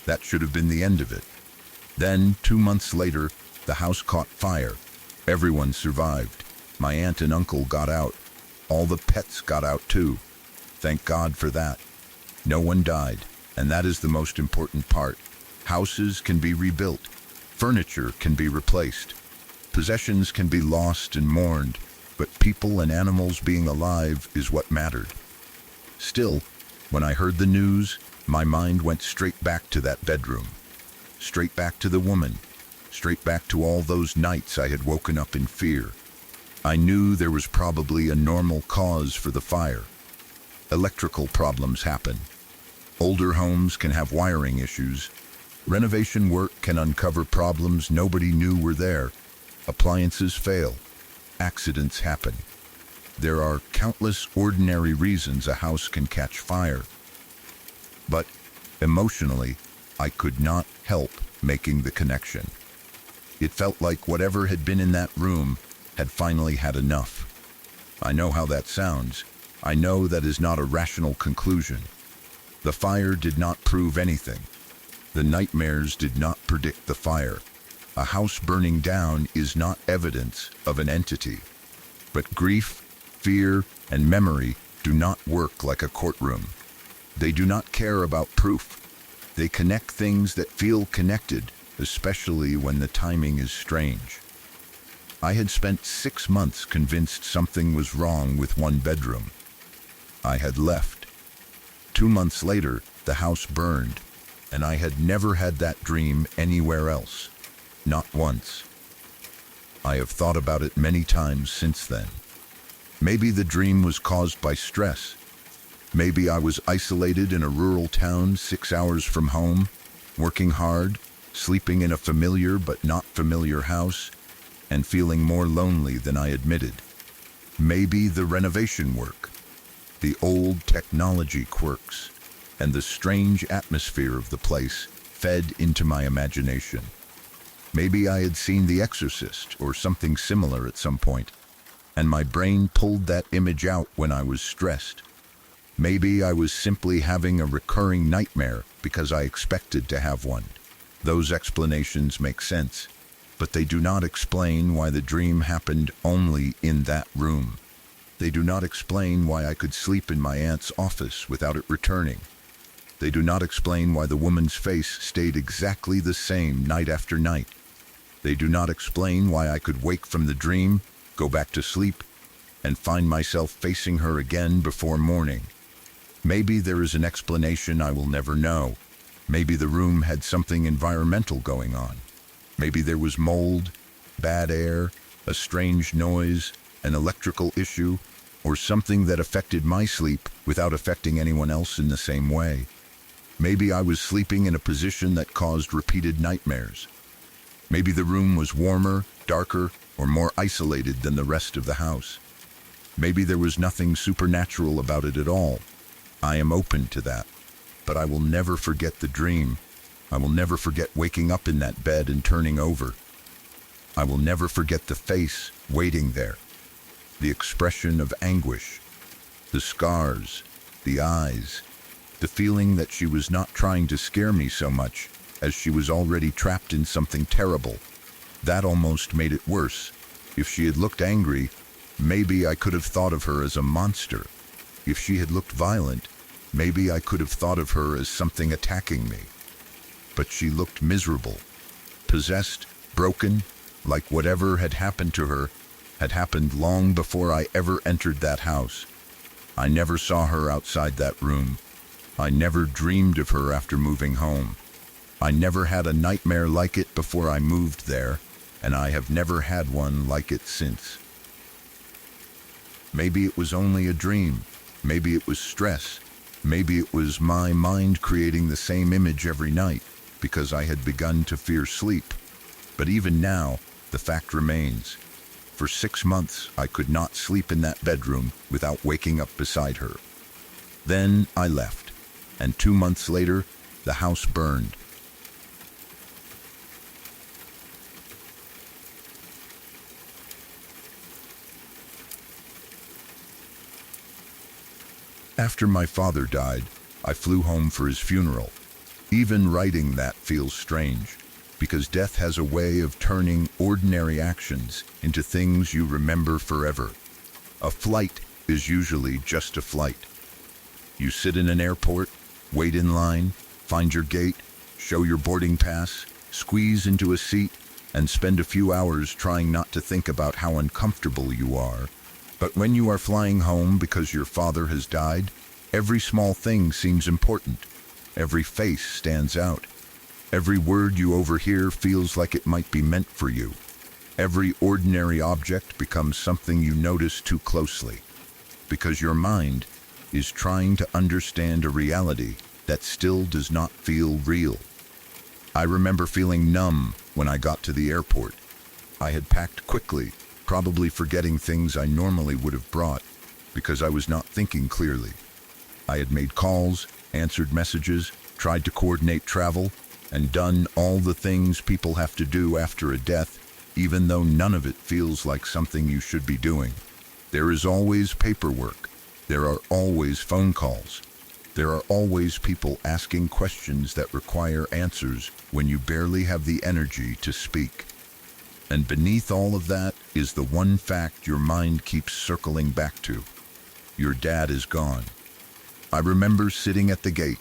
That should have been the end of it. Then, 2 months later, the house caught fire. Everyone survived. My aunt and uncle got out. All the pets got out too. Thank God for that. No one died, and that is the most important part. Houses can be rebuilt. Furniture can be replaced. Possessions can be lost and mourned, but people and animals being alive is what mattered. Still, when I heard the news, my mind went straight back to that bedroom. Straight back to the woman. Straight back to all those nights I had woken up in fear. I knew there was probably a normal cause for the fire. Electrical problems happen. Older homes can have wiring issues. Renovation work can uncover problems nobody knew were there. Appliances fail. Accidents happen. There are countless ordinary reasons a house can catch fire. But emotionally, I could not help making the connection. It felt like whatever had been in that room had finally had enough. I know how that sounds. I know that is not a rational conclusion. The fire did not prove anything. The nightmares did not predict the fire. A house burning down is not evidence of an entity. But grief, fear, and memory do not work like a courtroom. They do not care about proof. They connect things that feel connected, especially when the timing is strange. I had spent 6 months convinced something was wrong with one bedroom. I had left. 2 months later, the house burned, and I had never had that dream anywhere else. Not once. I have thought about it many times since then. Maybe the dream was caused by stress. Maybe I was isolated in a rural town 6 hours from home, working hard, sleeping in a familiar but not familiar house, and feeling more lonely than I admitted. Maybe the renovation work, the old technology quirks, and the strange atmosphere of the place fed into my imagination. Maybe I had seen The Exorcist or something similar at some point, and my brain pulled that image out when I was stressed. Maybe I was simply having a recurring nightmare because I expected to have one. Those explanations make sense, but they do not explain why the dream happened only in that room. They do not explain why I could sleep in my aunt's office without it returning. They do not explain why the woman's face stayed exactly the same night after night. They do not explain why I could wake from the dream, go back to sleep, and find myself facing her again before morning. Maybe there is an explanation I will never know. Maybe the room had something environmental going on. Maybe there was mold, bad air, a strange noise, an electrical issue, or something that affected my sleep without affecting anyone else in the same way. Maybe I was sleeping in a position that caused repeated nightmares. Maybe the room was warmer, darker, or more isolated than the rest of the house. Maybe there was nothing supernatural about it at all. I am open to that, but I will never forget the dream. I will never forget waking up in that bed and turning over. I will never forget the face waiting there, the expression of anguish, the scars, the eyes, the feeling that she was not trying to scare me so much as she was already trapped in something terrible. That almost made it worse. If she had looked angry, maybe I could have thought of her as a monster. If she had looked violent, maybe I could have thought of her as something attacking me. But she looked miserable, possessed, broken, like whatever had happened to her had happened long before I ever entered that house. I never saw her outside that room. I never dreamed of her after moving home. I never had a nightmare like it before I moved there, and I have never had one like it since. Maybe it was only a dream. Maybe it was stress. Maybe it was my mind creating the same image every night because I had begun to fear sleep. But even now, the fact remains. For 6 months, I could not sleep in that bedroom without waking up beside her. Then I left, and 2 months later, the house burned. After my father died, I flew home for his funeral. Even writing that feels strange, because death has a way of turning ordinary actions into things you remember forever. A flight is usually just a flight. You sit in an airport, wait in line, find your gate, show your boarding pass, squeeze into a seat, and spend a few hours trying not to think about how uncomfortable you are. But when you are flying home because your father has died, every small thing seems important. Every face stands out. Every word you overhear feels like it might be meant for you. Every ordinary object becomes something you notice too closely, because your mind is trying to understand a reality that still does not feel real. I remember feeling numb when I got to the airport. I had packed quickly, probably forgetting things I normally would have brought, because I was not thinking clearly. I had made calls, answered messages, tried to coordinate travel, and done all the things people have to do after a death, even though none of it feels like something you should be doing. There is always paperwork. There are always phone calls. There are always people asking questions that require answers when you barely have the energy to speak. And beneath all of that is the one fact your mind keeps circling back to. Your dad is gone. I remember sitting at the gate,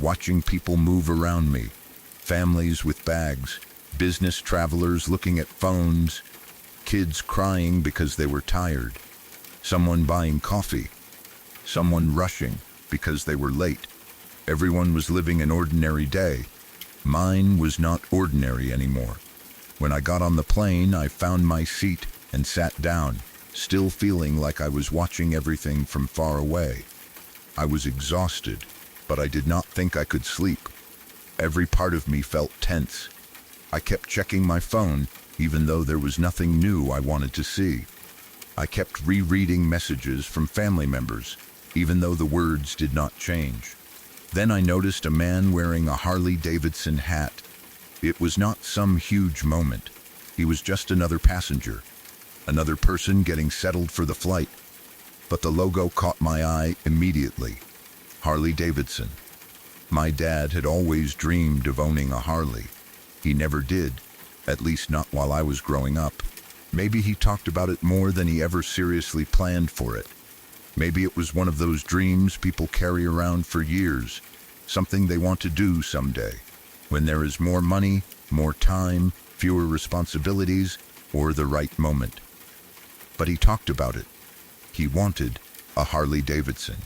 watching people move around me. Families with bags, business travelers looking at phones, kids crying because they were tired, someone buying coffee, someone rushing because they were late. Everyone was living an ordinary day. Mine was not ordinary anymore. When I got on the plane, I found my seat and sat down, still feeling like I was watching everything from far away. I was exhausted, but I did not think I could sleep. Every part of me felt tense. I kept checking my phone, even though there was nothing new I wanted to see. I kept rereading messages from family members, even though the words did not change. Then I noticed a man wearing a Harley-Davidson hat. It was not some huge moment. He was just another passenger, another person getting settled for the flight. But the logo caught my eye immediately. Harley-Davidson. My dad had always dreamed of owning a Harley. He never did, at least not while I was growing up. Maybe he talked about it more than he ever seriously planned for it. Maybe it was one of those dreams people carry around for years, something they want to do someday, when there is more money, more time, fewer responsibilities, or the right moment. But he talked about it. He wanted a Harley-Davidson.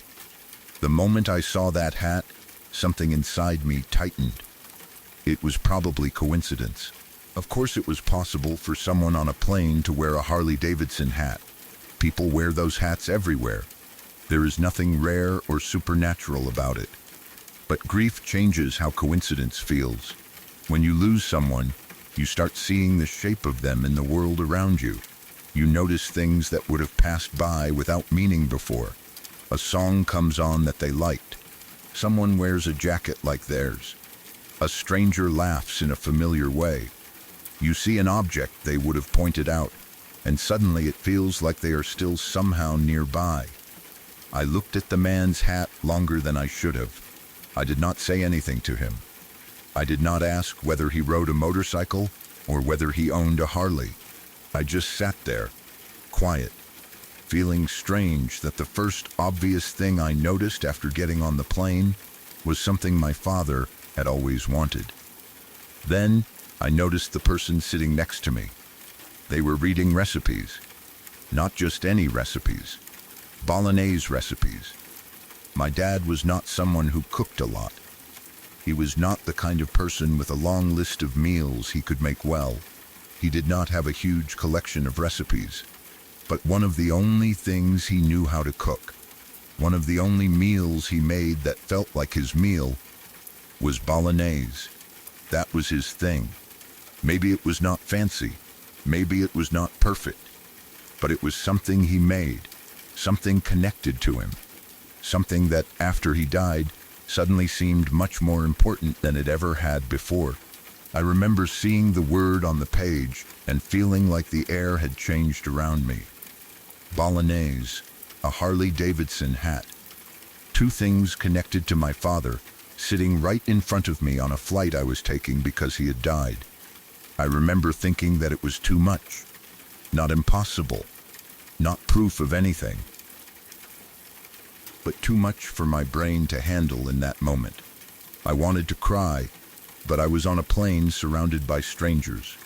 The moment I saw that hat, something inside me tightened. It was probably coincidence. Of course it was possible for someone on a plane to wear a Harley-Davidson hat. People wear those hats everywhere. There is nothing rare or supernatural about it. But grief changes how coincidence feels. When you lose someone, you start seeing the shape of them in the world around you. You notice things that would have passed by without meaning before. A song comes on that they liked. Someone wears a jacket like theirs. A stranger laughs in a familiar way. You see an object they would have pointed out, and suddenly it feels like they are still somehow nearby. I looked at the man's hat longer than I should have. I did not say anything to him. I did not ask whether he rode a motorcycle or whether he owned a Harley. I just sat there, quiet, feeling strange that the first obvious thing I noticed after getting on the plane was something my father had always wanted. Then I noticed the person sitting next to me. They were reading recipes. Not just any recipes. Bolognese recipes. My dad was not someone who cooked a lot. He was not the kind of person with a long list of meals he could make well. He did not have a huge collection of recipes. But one of the only things he knew how to cook, one of the only meals he made that felt like his meal, was bolognese. That was his thing. Maybe it was not fancy. Maybe it was not perfect. But it was something he made, something connected to him, something that, after he died, suddenly seemed much more important than it ever had before. I remember seeing the word on the page and feeling like the air had changed around me. Bolognese, a Harley-Davidson hat. Two things connected to my father, sitting right in front of me on a flight I was taking because he had died. I remember thinking that it was too much, not impossible, not proof of anything, but too much for my brain to handle in that moment. I wanted to cry, but I was on a plane surrounded by strangers.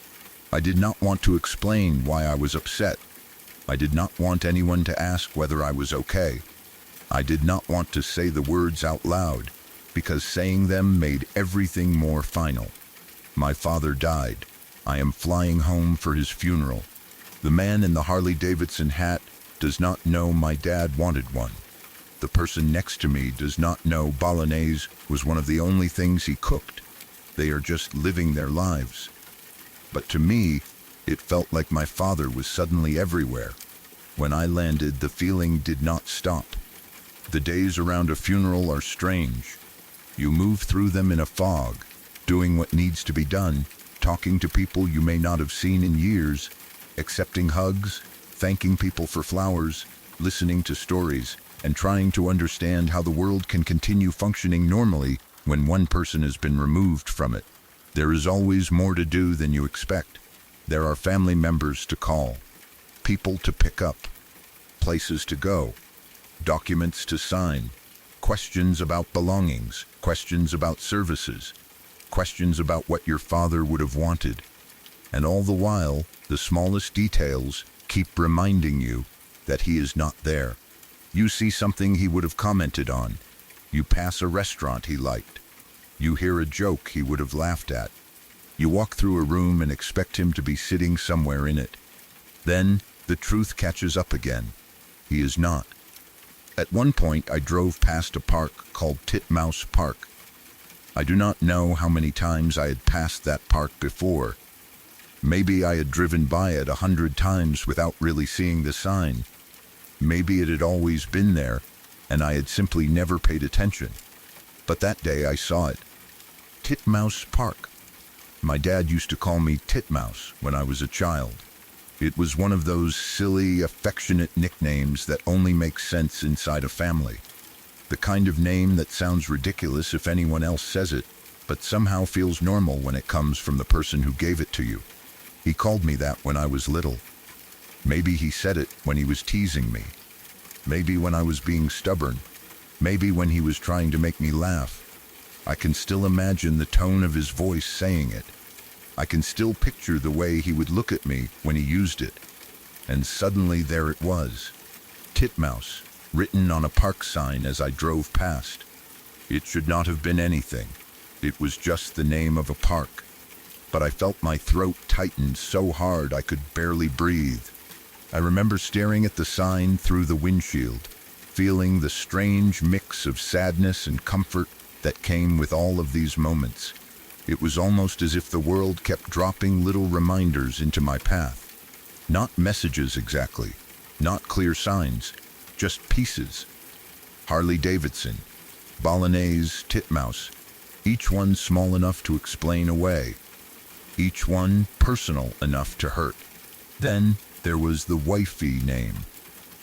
I did not want to explain why I was upset. I did not want anyone to ask whether I was okay. I did not want to say the words out loud, because saying them made everything more final. My father died. I am flying home for his funeral. The man in the Harley-Davidson hat does not know my dad wanted one. The person next to me does not know bolognese was one of the only things he cooked. They are just living their lives. But to me, it felt like my father was suddenly everywhere. When I landed, the feeling did not stop. The days around a funeral are strange. You move through them in a fog, doing what needs to be done, talking to people you may not have seen in years, accepting hugs, thanking people for flowers, listening to stories, and trying to understand how the world can continue functioning normally when one person has been removed from it. There is always more to do than you expect. There are family members to call, people to pick up, places to go, documents to sign, questions about belongings, questions about services, questions about what your father would have wanted. And all the while, the smallest details keep reminding you that he is not there. You see something he would have commented on. You pass a restaurant he liked. You hear a joke he would have laughed at. You walk through a room and expect him to be sitting somewhere in it. Then, the truth catches up again. He is not. At one point, I drove past a park called Titmouse Park. I do not know how many times I had passed that park before. Maybe I had driven by it 100 times without really seeing the sign. Maybe it had always been there, and I had simply never paid attention. But that day I saw it. Titmouse Park. My dad used to call me Titmouse when I was a child. It was one of those silly, affectionate nicknames that only make sense inside a family. The kind of name that sounds ridiculous if anyone else says it, but somehow feels normal when it comes from the person who gave it to you. He called me that when I was little. Maybe he said it when he was teasing me. Maybe when I was being stubborn. Maybe when he was trying to make me laugh. I can still imagine the tone of his voice saying it. I can still picture the way he would look at me when he used it. And suddenly there it was. Titmouse, written on a park sign as I drove past. It should not have been anything. It was just the name of a park. But I felt my throat tighten so hard I could barely breathe. I remember staring at the sign through the windshield, feeling the strange mix of sadness and comfort that came with all of these moments. It was almost as if the world kept dropping little reminders into my path. Not messages exactly, not clear signs, just pieces. Harley-Davidson, Bolognese, Titmouse, each one small enough to explain away. Each one personal enough to hurt. Then there was the wifey name,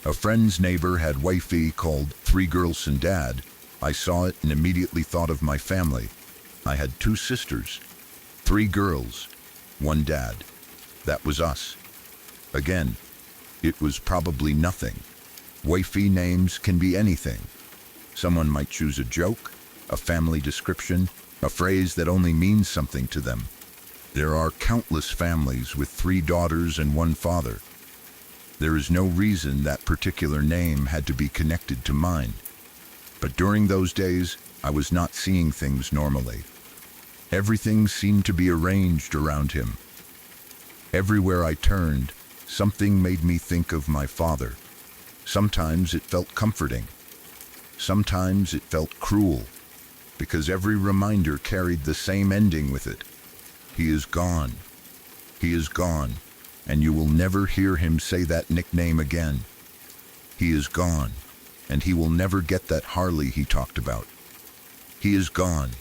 A friend's neighbor had wifey called Three Girls and Dad. I saw it and immediately thought of my family. I had 2 sisters, 3 girls, 1 dad. That was us. Again, it was probably nothing. Wifey names can be anything. Someone might choose a joke, a family description, a phrase that only means something to them. There are countless families with 3 daughters and 1 father. There is no reason that particular name had to be connected to mine. But during those days, I was not seeing things normally. Everything seemed to be arranged around him. Everywhere I turned, something made me think of my father. Sometimes it felt comforting. Sometimes it felt cruel, because every reminder carried the same ending with it. He is gone. He is gone, and you will never hear him say that nickname again. He is gone, and he will never get that Harley he talked about. He is gone,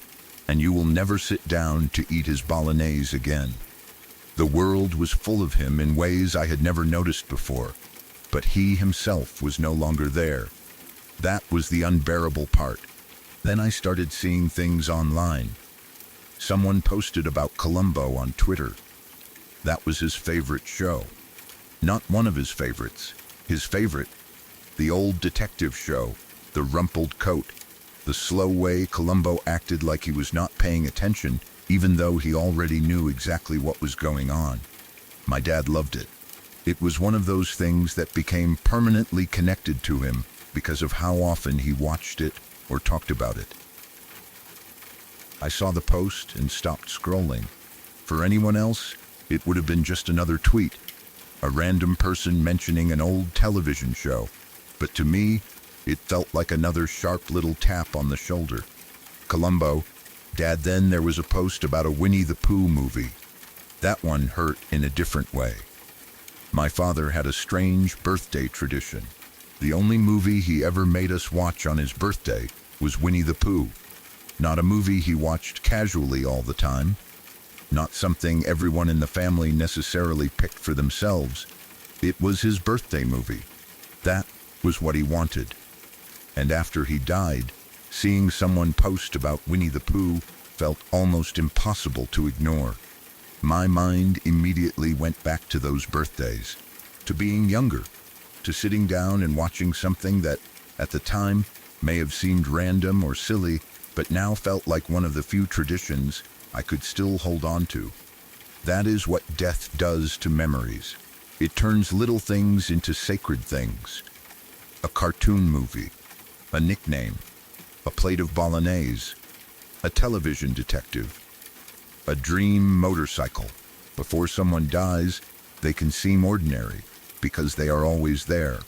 and you will never sit down to eat his bolognese again. The world was full of him in ways I had never noticed before, but he himself was no longer there. That was the unbearable part. Then I started seeing things online. Someone posted about Columbo on Twitter. That was his favorite show. Not one of his favorites. His favorite. The old detective show. The rumpled coat. The slow way Columbo acted like he was not paying attention, even though he already knew exactly what was going on. My dad loved it. It was one of those things that became permanently connected to him because of how often he watched it or talked about it. I saw the post and stopped scrolling. For anyone else, it would have been just another tweet, a random person mentioning an old television show. But to me, it felt like another sharp little tap on the shoulder. Columbo, Dad. Then there was a post about a Winnie the Pooh movie. That one hurt in a different way. My father had a strange birthday tradition. The only movie he ever made us watch on his birthday was Winnie the Pooh. Not a movie he watched casually all the time. Not something everyone in the family necessarily picked for themselves. It was his birthday movie. That was what he wanted. And after he died, seeing someone post about Winnie the Pooh felt almost impossible to ignore. My mind immediately went back to those birthdays, to being younger, to sitting down and watching something that, at the time, may have seemed random or silly, but now felt like one of the few traditions I could still hold on to. That is what death does to memories. It turns little things into sacred things. A cartoon movie, a nickname, a plate of bolognese, a television detective, a dream motorcycle. Before someone dies, they can seem ordinary because they are always there.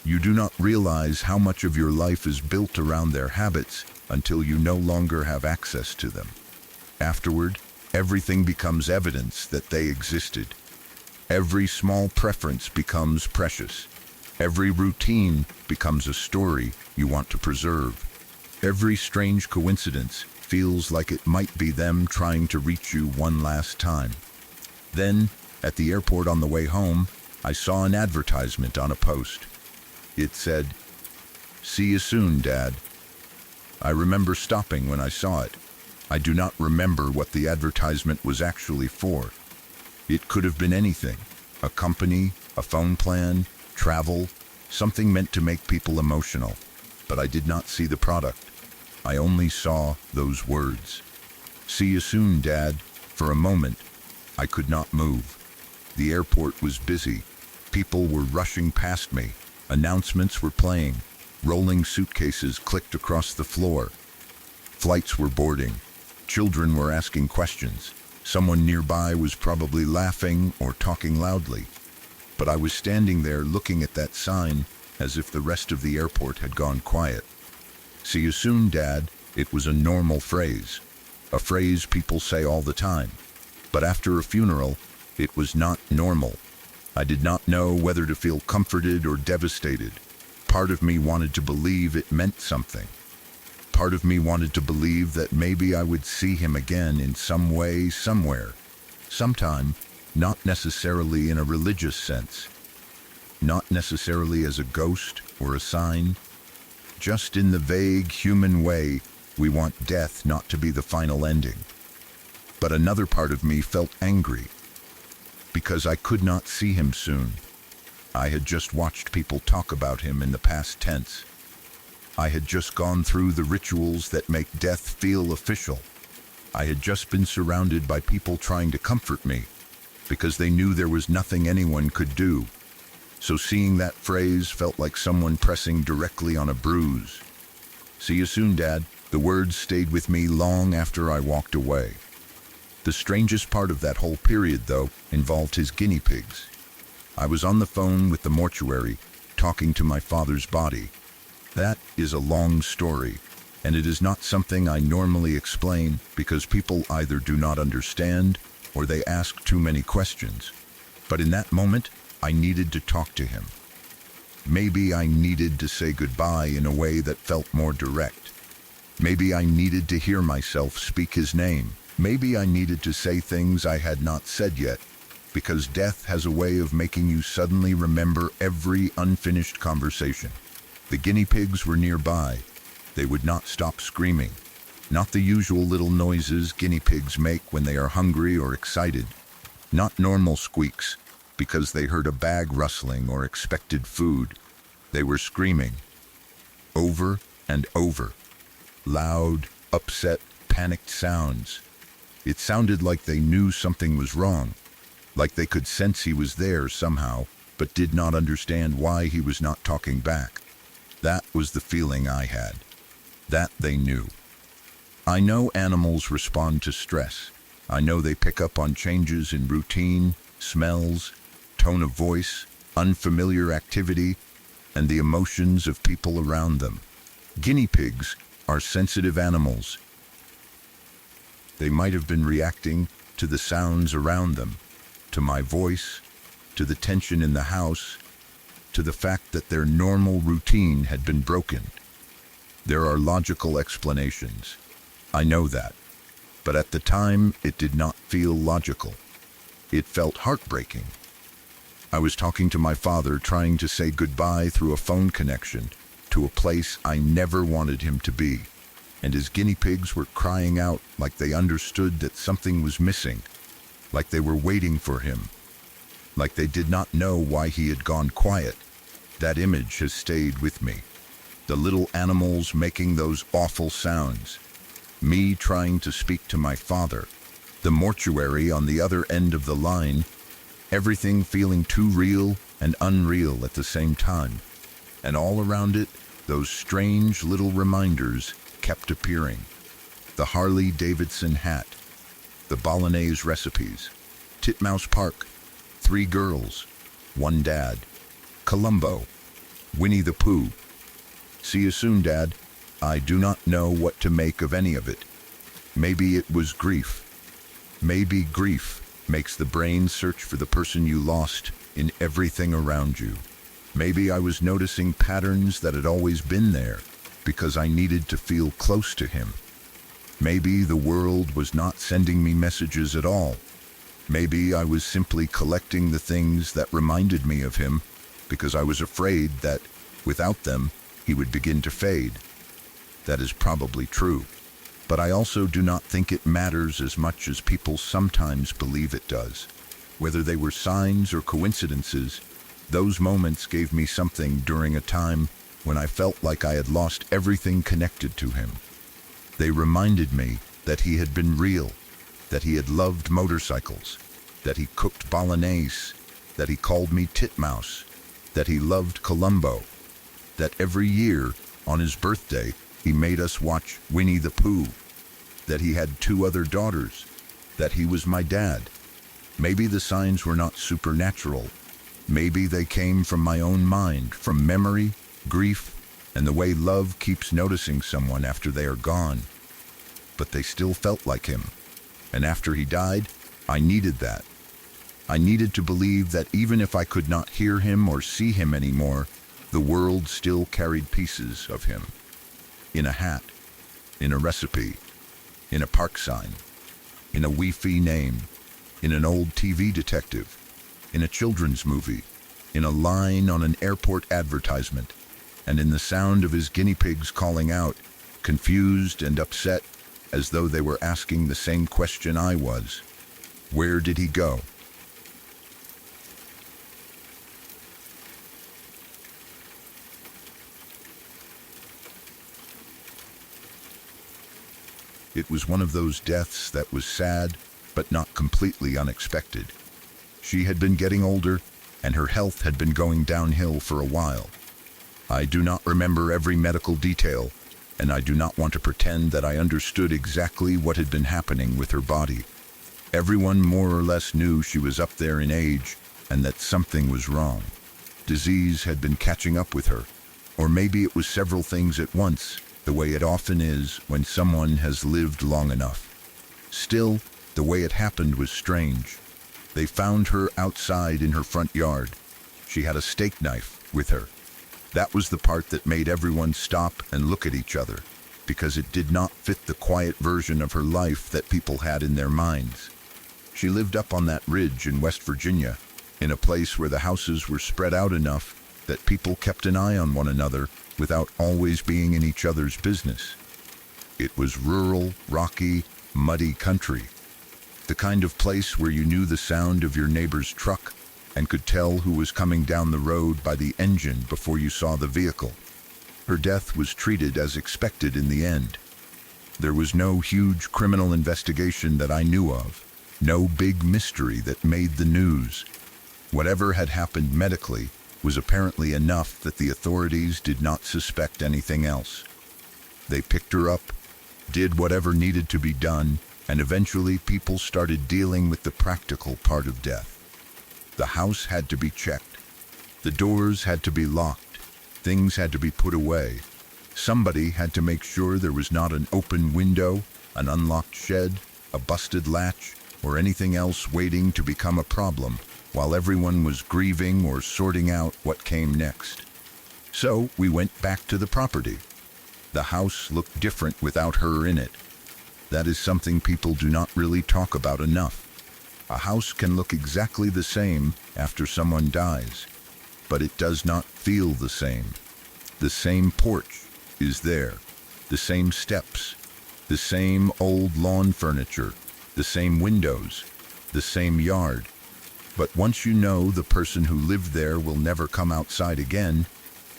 You do not realize how much of your life is built around their habits until you no longer have access to them. Afterward, everything becomes evidence that they existed. Every small preference becomes precious. Every routine becomes a story you want to preserve. Every strange coincidence feels like it might be them trying to reach you one last time. Then, at the airport on the way home, I saw an advertisement on a post. It said, "See you soon, Dad." I remember stopping when I saw it. I do not remember what the advertisement was actually for. It could have been anything. A company, a phone plan, travel, something meant to make people emotional. But I did not see the product. I only saw those words. "See you soon, Dad." For a moment, I could not move. The airport was busy. People were rushing past me. Announcements were playing. Rolling suitcases clicked across the floor. Flights were boarding. Children were asking questions. Someone nearby was probably laughing or talking loudly. But I was standing there looking at that sign as if the rest of the airport had gone quiet. "See you soon, Dad." It was a normal phrase. A phrase people say all the time. But after a funeral, it was not normal. I did not know whether to feel comforted or devastated. Part of me wanted to believe it meant something. Part of me wanted to believe that maybe I would see him again in some way, somewhere. Sometime, not necessarily in a religious sense. not necessarily as a ghost or a sign, just in the vague human way we want death not to be the final ending. But another part of me felt angry, because I could not see him soon. I had just watched people talk about him in the past tense. I had just gone through the rituals that make death feel official. I had just been surrounded by people trying to comfort me, because they knew there was nothing anyone could do. So seeing that phrase felt like someone pressing directly on a bruise. "See you soon, Dad." The words stayed with me long after I walked away. The strangest part of that whole period, though, involved his guinea pigs. I was on the phone with the mortuary, talking to my father's body. That is a long story, and it is not something I normally explain because people either do not understand or they ask too many questions. But in that moment, I needed to talk to him. Maybe I needed to say goodbye in a way that felt more direct. Maybe I needed to hear myself speak his name. Maybe I needed to say things I had not said yet, because death has a way of making you suddenly remember every unfinished conversation. The guinea pigs were nearby. They would not stop screaming. Not the usual little noises guinea pigs make when they are hungry or excited. Not normal squeaks, because they heard a bag rustling or expected food. They were screaming. Over and over. Loud, upset, panicked sounds. It sounded like they knew something was wrong, like they could sense he was there somehow, but did not understand why he was not talking back. That was the feeling I had. That they knew. I know animals respond to stress. I know they pick up on changes in routine, smells, tone of voice, unfamiliar activity, and the emotions of people around them. Guinea pigs are sensitive animals. They might have been reacting to the sounds around them, to my voice, to the tension in the house, to the fact that their normal routine had been broken. There are logical explanations. I know that. But at the time, it did not feel logical. It felt heartbreaking. I was talking to my father, trying to say goodbye through a phone connection to a place I never wanted him to be. And his guinea pigs were crying out like they understood that something was missing, like they were waiting for him, like they did not know why he had gone quiet. That image has stayed with me. The little animals making those awful sounds. Me trying to speak to my father. The mortuary on the other end of the line. Everything feeling too real and unreal at the same time. And all around it, those strange little reminders kept appearing. The Harley-Davidson hat, the Bolognese recipes, Titmouse Park, 3 girls, 1 dad, Columbo, Winnie the Pooh. "See you soon, Dad." I do not know what to make of any of it. Maybe it was grief. Maybe grief makes the brain search for the person you lost in everything around you. Maybe I was noticing patterns that had always been there, because I needed to feel close to him. Maybe the world was not sending me messages at all. Maybe I was simply collecting the things that reminded me of him, because I was afraid that, without them, he would begin to fade. That is probably true. But I also do not think it matters as much as people sometimes believe it does. Whether they were signs or coincidences, those moments gave me something during a time when I felt like I had lost everything connected to him. They reminded me that he had been real, that he had loved motorcycles, that he cooked bolognese, that he called me Titmouse, that he loved Columbo, that every year, on his birthday, he made us watch Winnie the Pooh, that he had 2 other daughters, that he was my dad. Maybe the signs were not supernatural. Maybe they came from my own mind, from memory, grief, and the way love keeps noticing someone after they are gone. But they still felt like him. And after he died, I needed that. I needed to believe that even if I could not hear him or see him anymore, the world still carried pieces of him. In a hat, in a recipe, in a park sign, in a Wi-Fi name, in an old TV detective, in a children's movie. in a line on an airport advertisement, and in the sound of his guinea pigs calling out, confused and upset, as though they were asking the same question I was. Where did he go? It was one of those deaths that was sad, but not completely unexpected. She had been getting older, and her health had been going downhill for a while. I do not remember every medical detail, and I do not want to pretend that I understood exactly what had been happening with her body. Everyone more or less knew she was up there in age, and that something was wrong. Disease had been catching up with her, or maybe it was several things at once, the way it often is when someone has lived long enough. Still, the way it happened was strange. They found her outside in her front yard. She had a steak knife with her. That was the part that made everyone stop and look at each other, because it did not fit the quiet version of her life that people had in their minds. She lived up on that ridge in West Virginia, in a place where the houses were spread out enough that people kept an eye on one another without always being in each other's business. It was rural, rocky, muddy country. The kind of place where you knew the sound of your neighbor's truck and could tell who was coming down the road by the engine before you saw the vehicle. Her death was treated as expected in the end. There was no huge criminal investigation that I knew of, no big mystery that made the news. Whatever had happened medically was apparently enough that the authorities did not suspect anything else. They picked her up, did whatever needed to be done, and eventually people started dealing with the practical part of death. The house had to be checked. The doors had to be locked. Things had to be put away. Somebody had to make sure there was not an open window, an unlocked shed, a busted latch, or anything else waiting to become a problem, while everyone was grieving or sorting out what came next. So we went back to the property. The house looked different without her in it. That is something people do not really talk about enough. A house can look exactly the same after someone dies, but it does not feel the same. The same porch is there, the same steps, the same old lawn furniture, the same windows, the same yard. But once you know the person who lived there will never come outside again,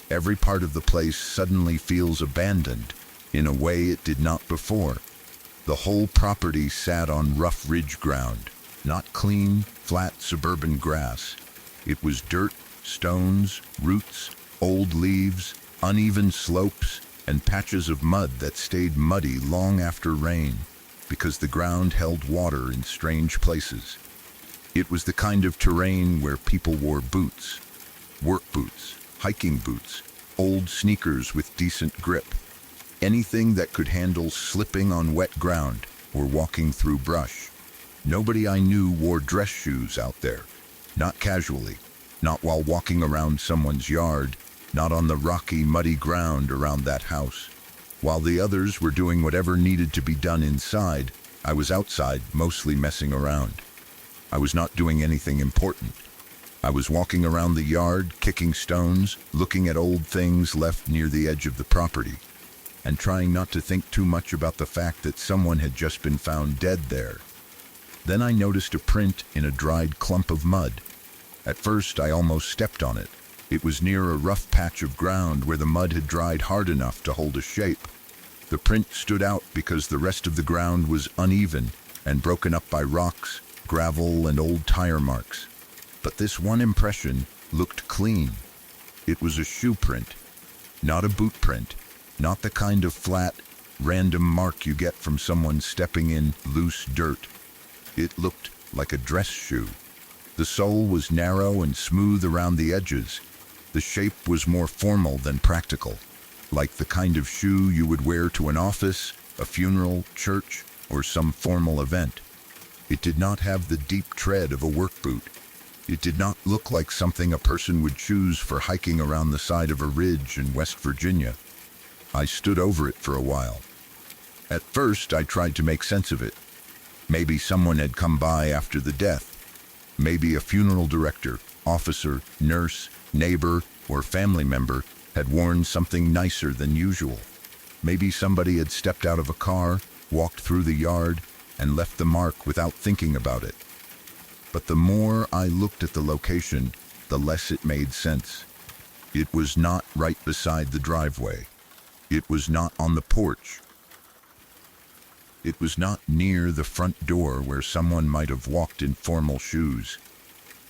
every part of the place suddenly feels abandoned in a way it did not before. The whole property sat on rough ridge ground, not clean, flat suburban grass. It was dirt, stones, roots, old leaves, uneven slopes, and patches of mud that stayed muddy long after rain, because the ground held water in strange places. It was the kind of terrain where people wore boots, work boots, hiking boots, old sneakers with decent grip, anything that could handle slipping on wet ground or walking through brush. Nobody I knew wore dress shoes out there, not casually, not while walking around someone's yard, not on the rocky, muddy ground around that house. While the others were doing whatever needed to be done inside, I was outside, mostly messing around. I was not doing anything important. I was walking around the yard, kicking stones, looking at old things left near the edge of the property, and trying not to think too much about the fact that someone had just been found dead there. Then I noticed a print in a dried clump of mud. At first, I almost stepped on it. It was near a rough patch of ground where the mud had dried hard enough to hold a shape. The print stood out because the rest of the ground was uneven and broken up by rocks, gravel, and old tire marks. But this one impression looked clean. It was a shoe print, not a boot print, not the kind of flat, random mark you get from someone stepping in loose dirt. It looked like a dress shoe. The sole was narrow and smooth around the edges. The shape was more formal than practical, like the kind of shoe you would wear to an office, a funeral, church, or some formal event. It did not have the deep tread of a work boot. It did not look like something a person would choose for hiking around the side of a ridge in West Virginia. I stood over it for a while. At first, I tried to make sense of it. Maybe someone had come by after the death. Maybe a funeral director, officer, nurse, neighbor, or family member had worn something nicer than usual. Maybe somebody had stepped out of a car, walked through the yard, and left the mark without thinking about it. But the more I looked at the location, the less it made sense. It was not right beside the driveway. It was not on the porch. It was not near the front door where someone might have walked in formal shoes.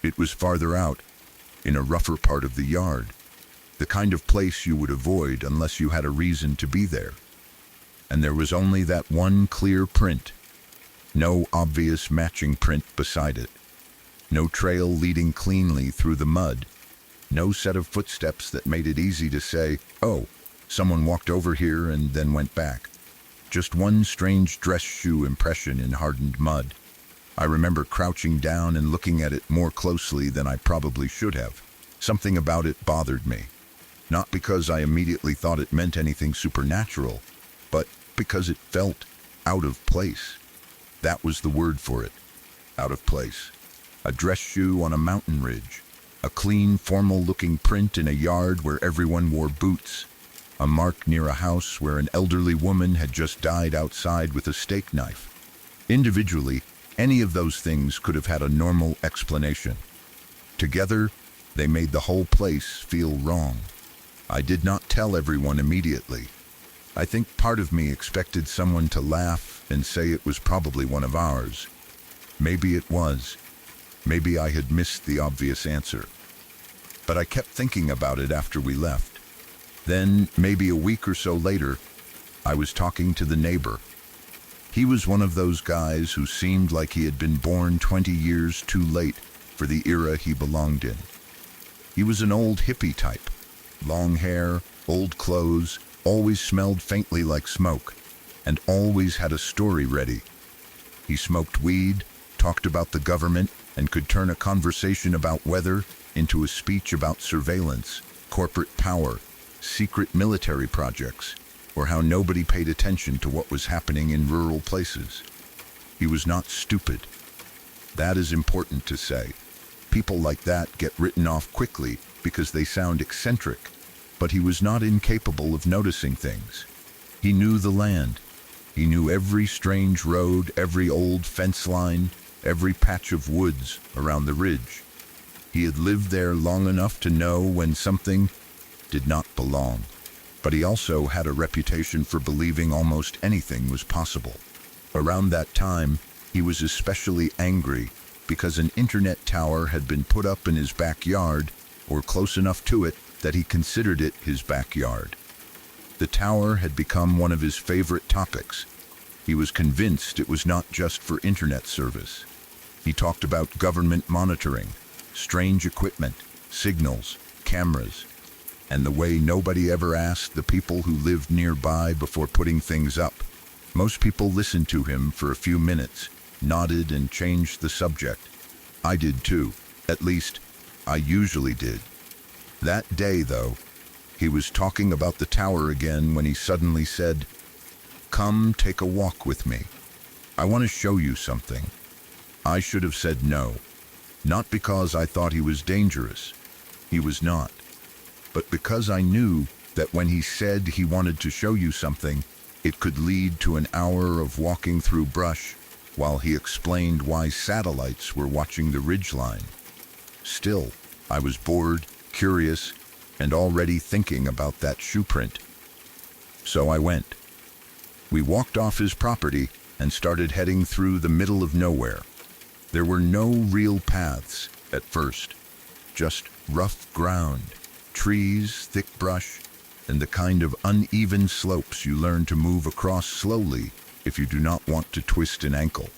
It was farther out, in a rougher part of the yard, the kind of place you would avoid unless you had a reason to be there. And there was only that one clear print. No obvious matching print beside it. No trail leading cleanly through the mud. No set of footsteps that made it easy to say, oh, someone walked over here and then went back. Just one strange dress shoe impression in hardened mud. I remember crouching down and looking at it more closely than I probably should have. Something about it bothered me. Not because I immediately thought it meant anything supernatural, but because it felt out of place. That was the word for it. Out of place. A dress shoe on a mountain ridge. A clean, formal-looking print in a yard where everyone wore boots. A mark near a house where an elderly woman had just died outside with a steak knife. Individually, any of those things could have had a normal explanation. Together, they made the whole place feel wrong. I did not tell everyone immediately. I think part of me expected someone to laugh and say it was probably one of ours. Maybe it was. Maybe I had missed the obvious answer. But I kept thinking about it after we left. Then, maybe a week or so later, I was talking to the neighbor. He was one of those guys who seemed like he had been born 20 years too late for the era he belonged in. He was an old hippie type. Long hair, old clothes, always smelled faintly like smoke, and always had a story ready. He smoked weed, talked about the government, and could turn a conversation about weather into a speech about surveillance, corporate power, secret military projects, or how nobody paid attention to what was happening in rural places. He was not stupid. That is important to say. People like that get written off quickly because they sound eccentric, but he was not incapable of noticing things. He knew the land. He knew every strange road, every old fence line, every patch of woods around the ridge. He had lived there long enough to know when something did not belong, but he also had a reputation for believing almost anything was possible. Around that time, he was especially angry because an internet tower had been put up in his backyard, or close enough to it that he considered it his backyard. The tower had become one of his favorite topics. He was convinced it was not just for internet service. He talked about government monitoring, strange equipment, signals, cameras, and the way nobody ever asked the people who lived nearby before putting things up. Most people listened to him for a few minutes, nodded and changed the subject. I did too. At least, I usually did. That day, though, he was talking about the tower again when he suddenly said, "Come take a walk with me. I want to show you something." I should have said no. Not because I thought he was dangerous. He was not. But because I knew that when he said he wanted to show you something, it could lead to an hour of walking through brush while he explained why satellites were watching the ridgeline. Still, I was bored, curious, and already thinking about that shoe print. So I went. We walked off his property and started heading through the middle of nowhere. There were no real paths at first, just rough ground, trees, thick brush, and the kind of uneven slopes you learn to move across slowly if you do not want to twist an ankle.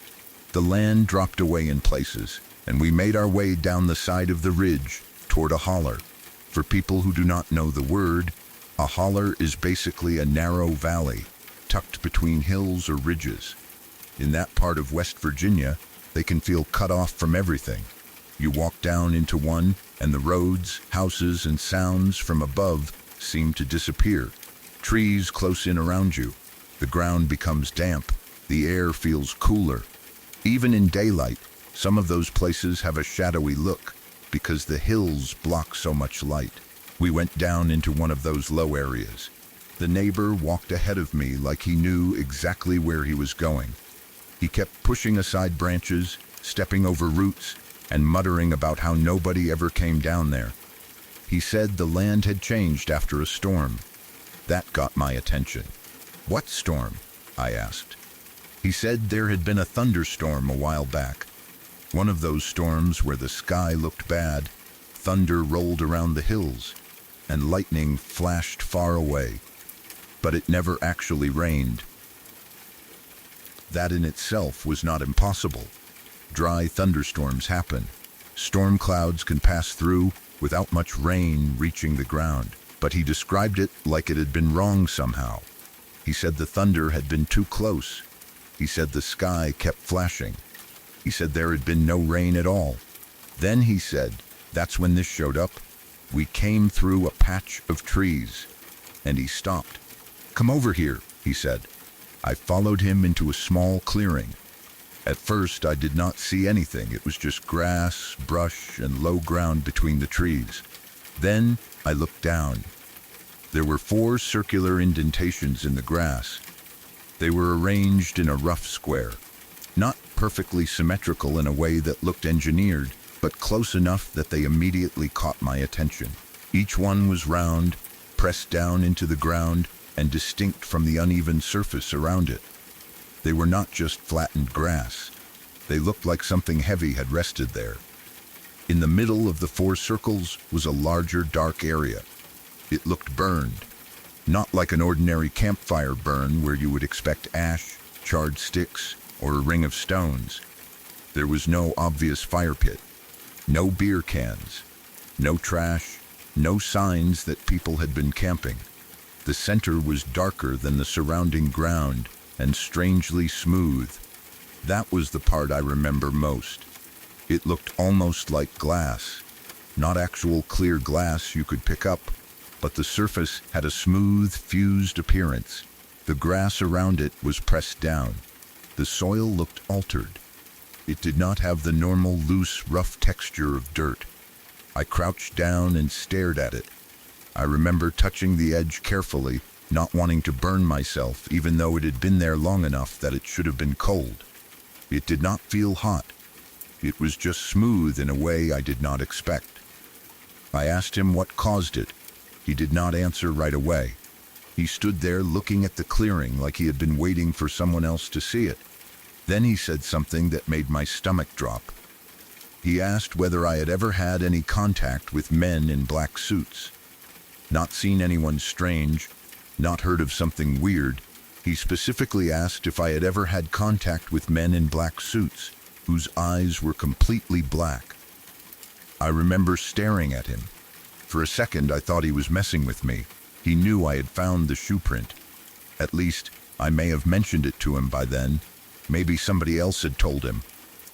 The land dropped away in places, and we made our way down the side of the ridge toward a holler. For people who do not know the word, a holler is basically a narrow valley, tucked between hills or ridges. In that part of West Virginia, they can feel cut off from everything. You walk down into one, and the roads, houses, and sounds from above seem to disappear. Trees close in around you. The ground becomes damp. The air feels cooler. Even in daylight, some of those places have a shadowy look, because the hills block so much light. We went down into one of those low areas. The neighbor walked ahead of me like he knew exactly where he was going. He kept pushing aside branches, stepping over roots, and muttering about how nobody ever came down there. He said the land had changed after a storm. That got my attention. "What storm?" I asked. He said there had been a thunderstorm a while back. One of those storms where the sky looked bad, thunder rolled around the hills, and lightning flashed far away. But it never actually rained. That in itself was not impossible. Dry thunderstorms happen. Storm clouds can pass through without much rain reaching the ground. But he described it like it had been wrong somehow. He said the thunder had been too close. He said the sky kept flashing. He said there had been no rain at all. Then he said, that's when this showed up. We came through a patch of trees. And he stopped. "Come over here," he said. I followed him into a small clearing. At first I did not see anything. It was just grass, brush, and low ground between the trees. Then I looked down. There were 4 circular indentations in the grass. They were arranged in a rough square, not perfectly symmetrical in a way that looked engineered, but close enough that they immediately caught my attention. Each one was round, pressed down into the ground, and distinct from the uneven surface around it. They were not just flattened grass. They looked like something heavy had rested there. In the middle of the 4 circles was a larger, dark area. It looked burned, not like an ordinary campfire burn where you would expect ash, charred sticks, or a ring of stones. There was no obvious fire pit, no beer cans, no trash, no signs that people had been camping. The center was darker than the surrounding ground and strangely smooth. That was the part I remember most. It looked almost like glass, not actual clear glass you could pick up, but the surface had a smooth, fused appearance. The grass around it was pressed down. The soil looked altered. It did not have the normal loose, rough texture of dirt. I crouched down and stared at it. I remember touching the edge carefully, not wanting to burn myself, even though it had been there long enough that it should have been cold. It did not feel hot. It was just smooth in a way I did not expect. I asked him what caused it. He did not answer right away. He stood there looking at the clearing like he had been waiting for someone else to see it. Then he said something that made my stomach drop. He asked whether I had ever had any contact with men in black suits. Not seen anyone strange, not heard of something weird. He specifically asked if I had ever had contact with men in black suits, whose eyes were completely black. I remember staring at him. For a second I thought he was messing with me. He knew I had found the shoe print. At least, I may have mentioned it to him by then. Maybe somebody else had told him.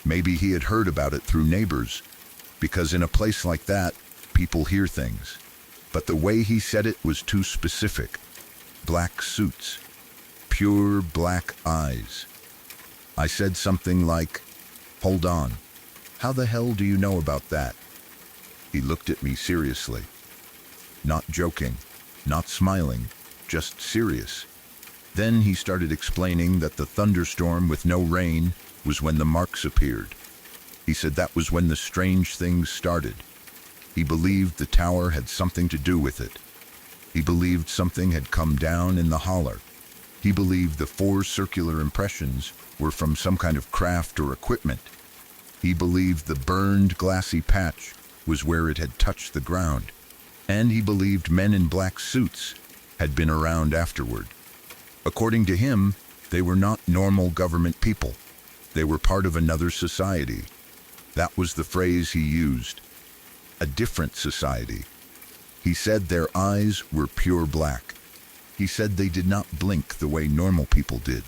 Maybe he had heard about it through neighbors. Because in a place like that, people hear things. But the way he said it was too specific. Black suits. Pure black eyes. I said something like, "Hold on. How the hell do you know about that?" He looked at me seriously. Not joking, not smiling, just serious. Then he started explaining that the thunderstorm with no rain was when the marks appeared. He said that was when the strange things started. He believed the tower had something to do with it. He believed something had come down in the holler. He believed the 4 circular impressions were from some kind of craft or equipment. He believed the burned glassy patch was where it had touched the ground. And he believed men in black suits had been around afterward. According to him, they were not normal government people. They were part of another society. That was the phrase he used. A different society. He said their eyes were pure black. He said they did not blink the way normal people did.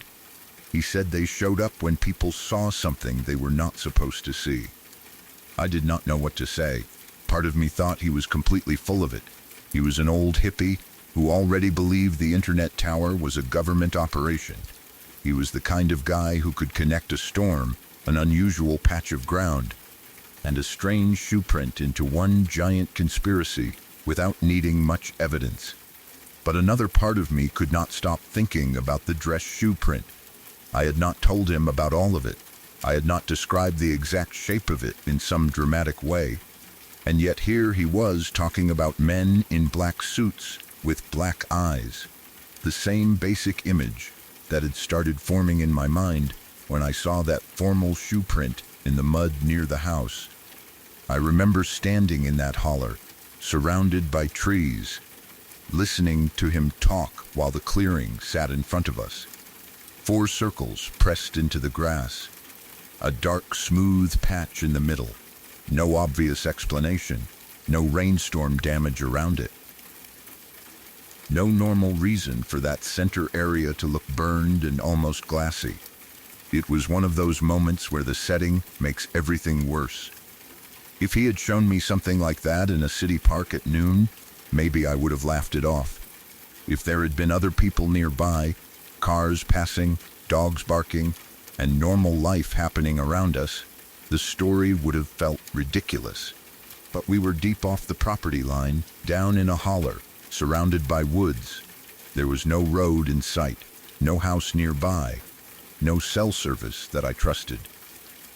He said they showed up when people saw something they were not supposed to see. I did not know what to say. Part of me thought he was completely full of it. He was an old hippie who already believed the internet tower was a government operation. He was the kind of guy who could connect a storm, an unusual patch of ground. and a strange shoe print into one giant conspiracy without needing much evidence. But another part of me could not stop thinking about the dress shoe print. I had not told him about all of it. I had not described the exact shape of it in some dramatic way. And yet here he was talking about men in black suits with black eyes. The same basic image that had started forming in my mind when I saw that formal shoe print in the mud near the house. I remember standing in that holler, surrounded by trees, listening to him talk while the clearing sat in front of us. 4 circles pressed into the grass, a dark, smooth patch in the middle. No obvious explanation, no rainstorm damage around it. No normal reason for that center area to look burned and almost glassy. It was one of those moments where the setting makes everything worse. If he had shown me something like that in a city park at noon, maybe I would have laughed it off. If there had been other people nearby, cars passing, dogs barking, and normal life happening around us, the story would have felt ridiculous. But we were deep off the property line, down in a holler, surrounded by woods. There was no road in sight, no house nearby, no cell service that I trusted.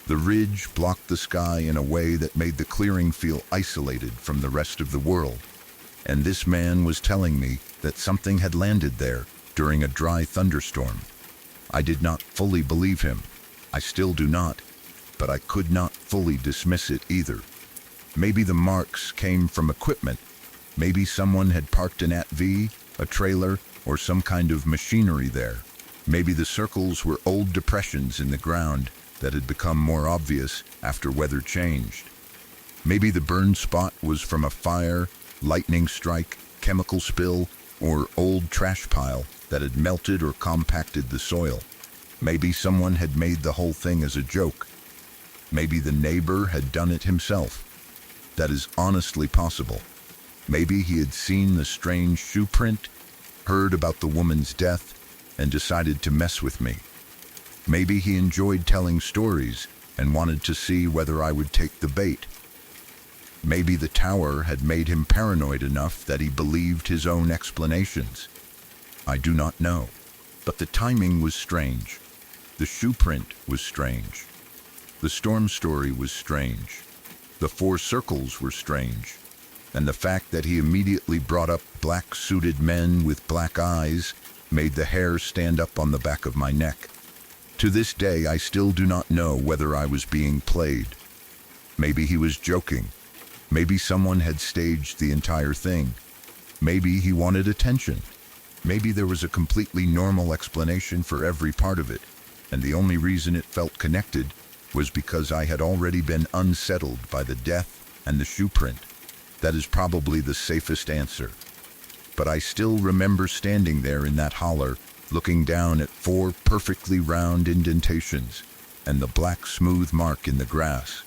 The ridge blocked the sky in a way that made the clearing feel isolated from the rest of the world. And this man was telling me that something had landed there during a dry thunderstorm. I did not fully believe him. I still do not, but I could not fully dismiss it either. Maybe the marks came from equipment. Maybe someone had parked an ATV, a trailer, or some kind of machinery there. Maybe the circles were old depressions in the ground that had become more obvious after weather changed. Maybe the burn spot was from a fire, lightning strike, chemical spill, or old trash pile that had melted or compacted the soil. Maybe someone had made the whole thing as a joke. Maybe the neighbor had done it himself. That is honestly possible. Maybe he had seen the strange shoe print, heard about the woman's death, and decided to mess with me. Maybe he enjoyed telling stories and wanted to see whether I would take the bait. Maybe the tower had made him paranoid enough that he believed his own explanations. I do not know, but the timing was strange. The shoe print was strange. The storm story was strange. The 4 circles were strange. And the fact that he immediately brought up black-suited men with black eyes made the hair stand up on the back of my neck. To this day, I still do not know whether I was being played. Maybe he was joking. Maybe someone had staged the entire thing. Maybe he wanted attention. Maybe there was a completely normal explanation for every part of it, and the only reason it felt connected was because I had already been unsettled by the death and the shoe print. That is probably the safest answer. But I still remember standing there in that holler, looking down at 4 perfectly round indentations and the black smooth mark in the grass.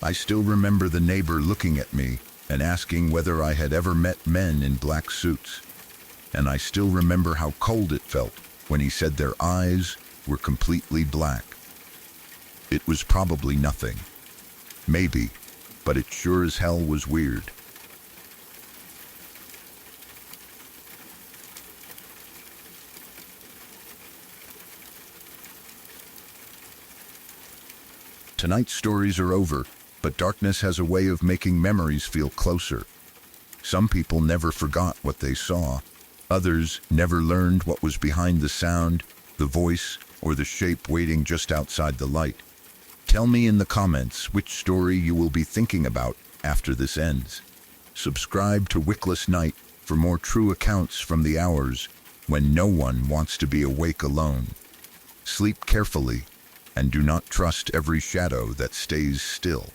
I still remember the neighbor looking at me and asking whether I had ever met men in black suits. And I still remember how cold it felt when he said their eyes were completely black. It was probably nothing. Maybe, but it sure as hell was weird. Tonight's stories are over, but darkness has a way of making memories feel closer. Some people never forgot what they saw. Others never learned what was behind the sound, the voice, or the shape waiting just outside the light. Tell me in the comments which story you will be thinking about after this ends. Subscribe to Wickless Night for more true accounts from the hours when no one wants to be awake alone. Sleep carefully, and do not trust every shadow that stays still.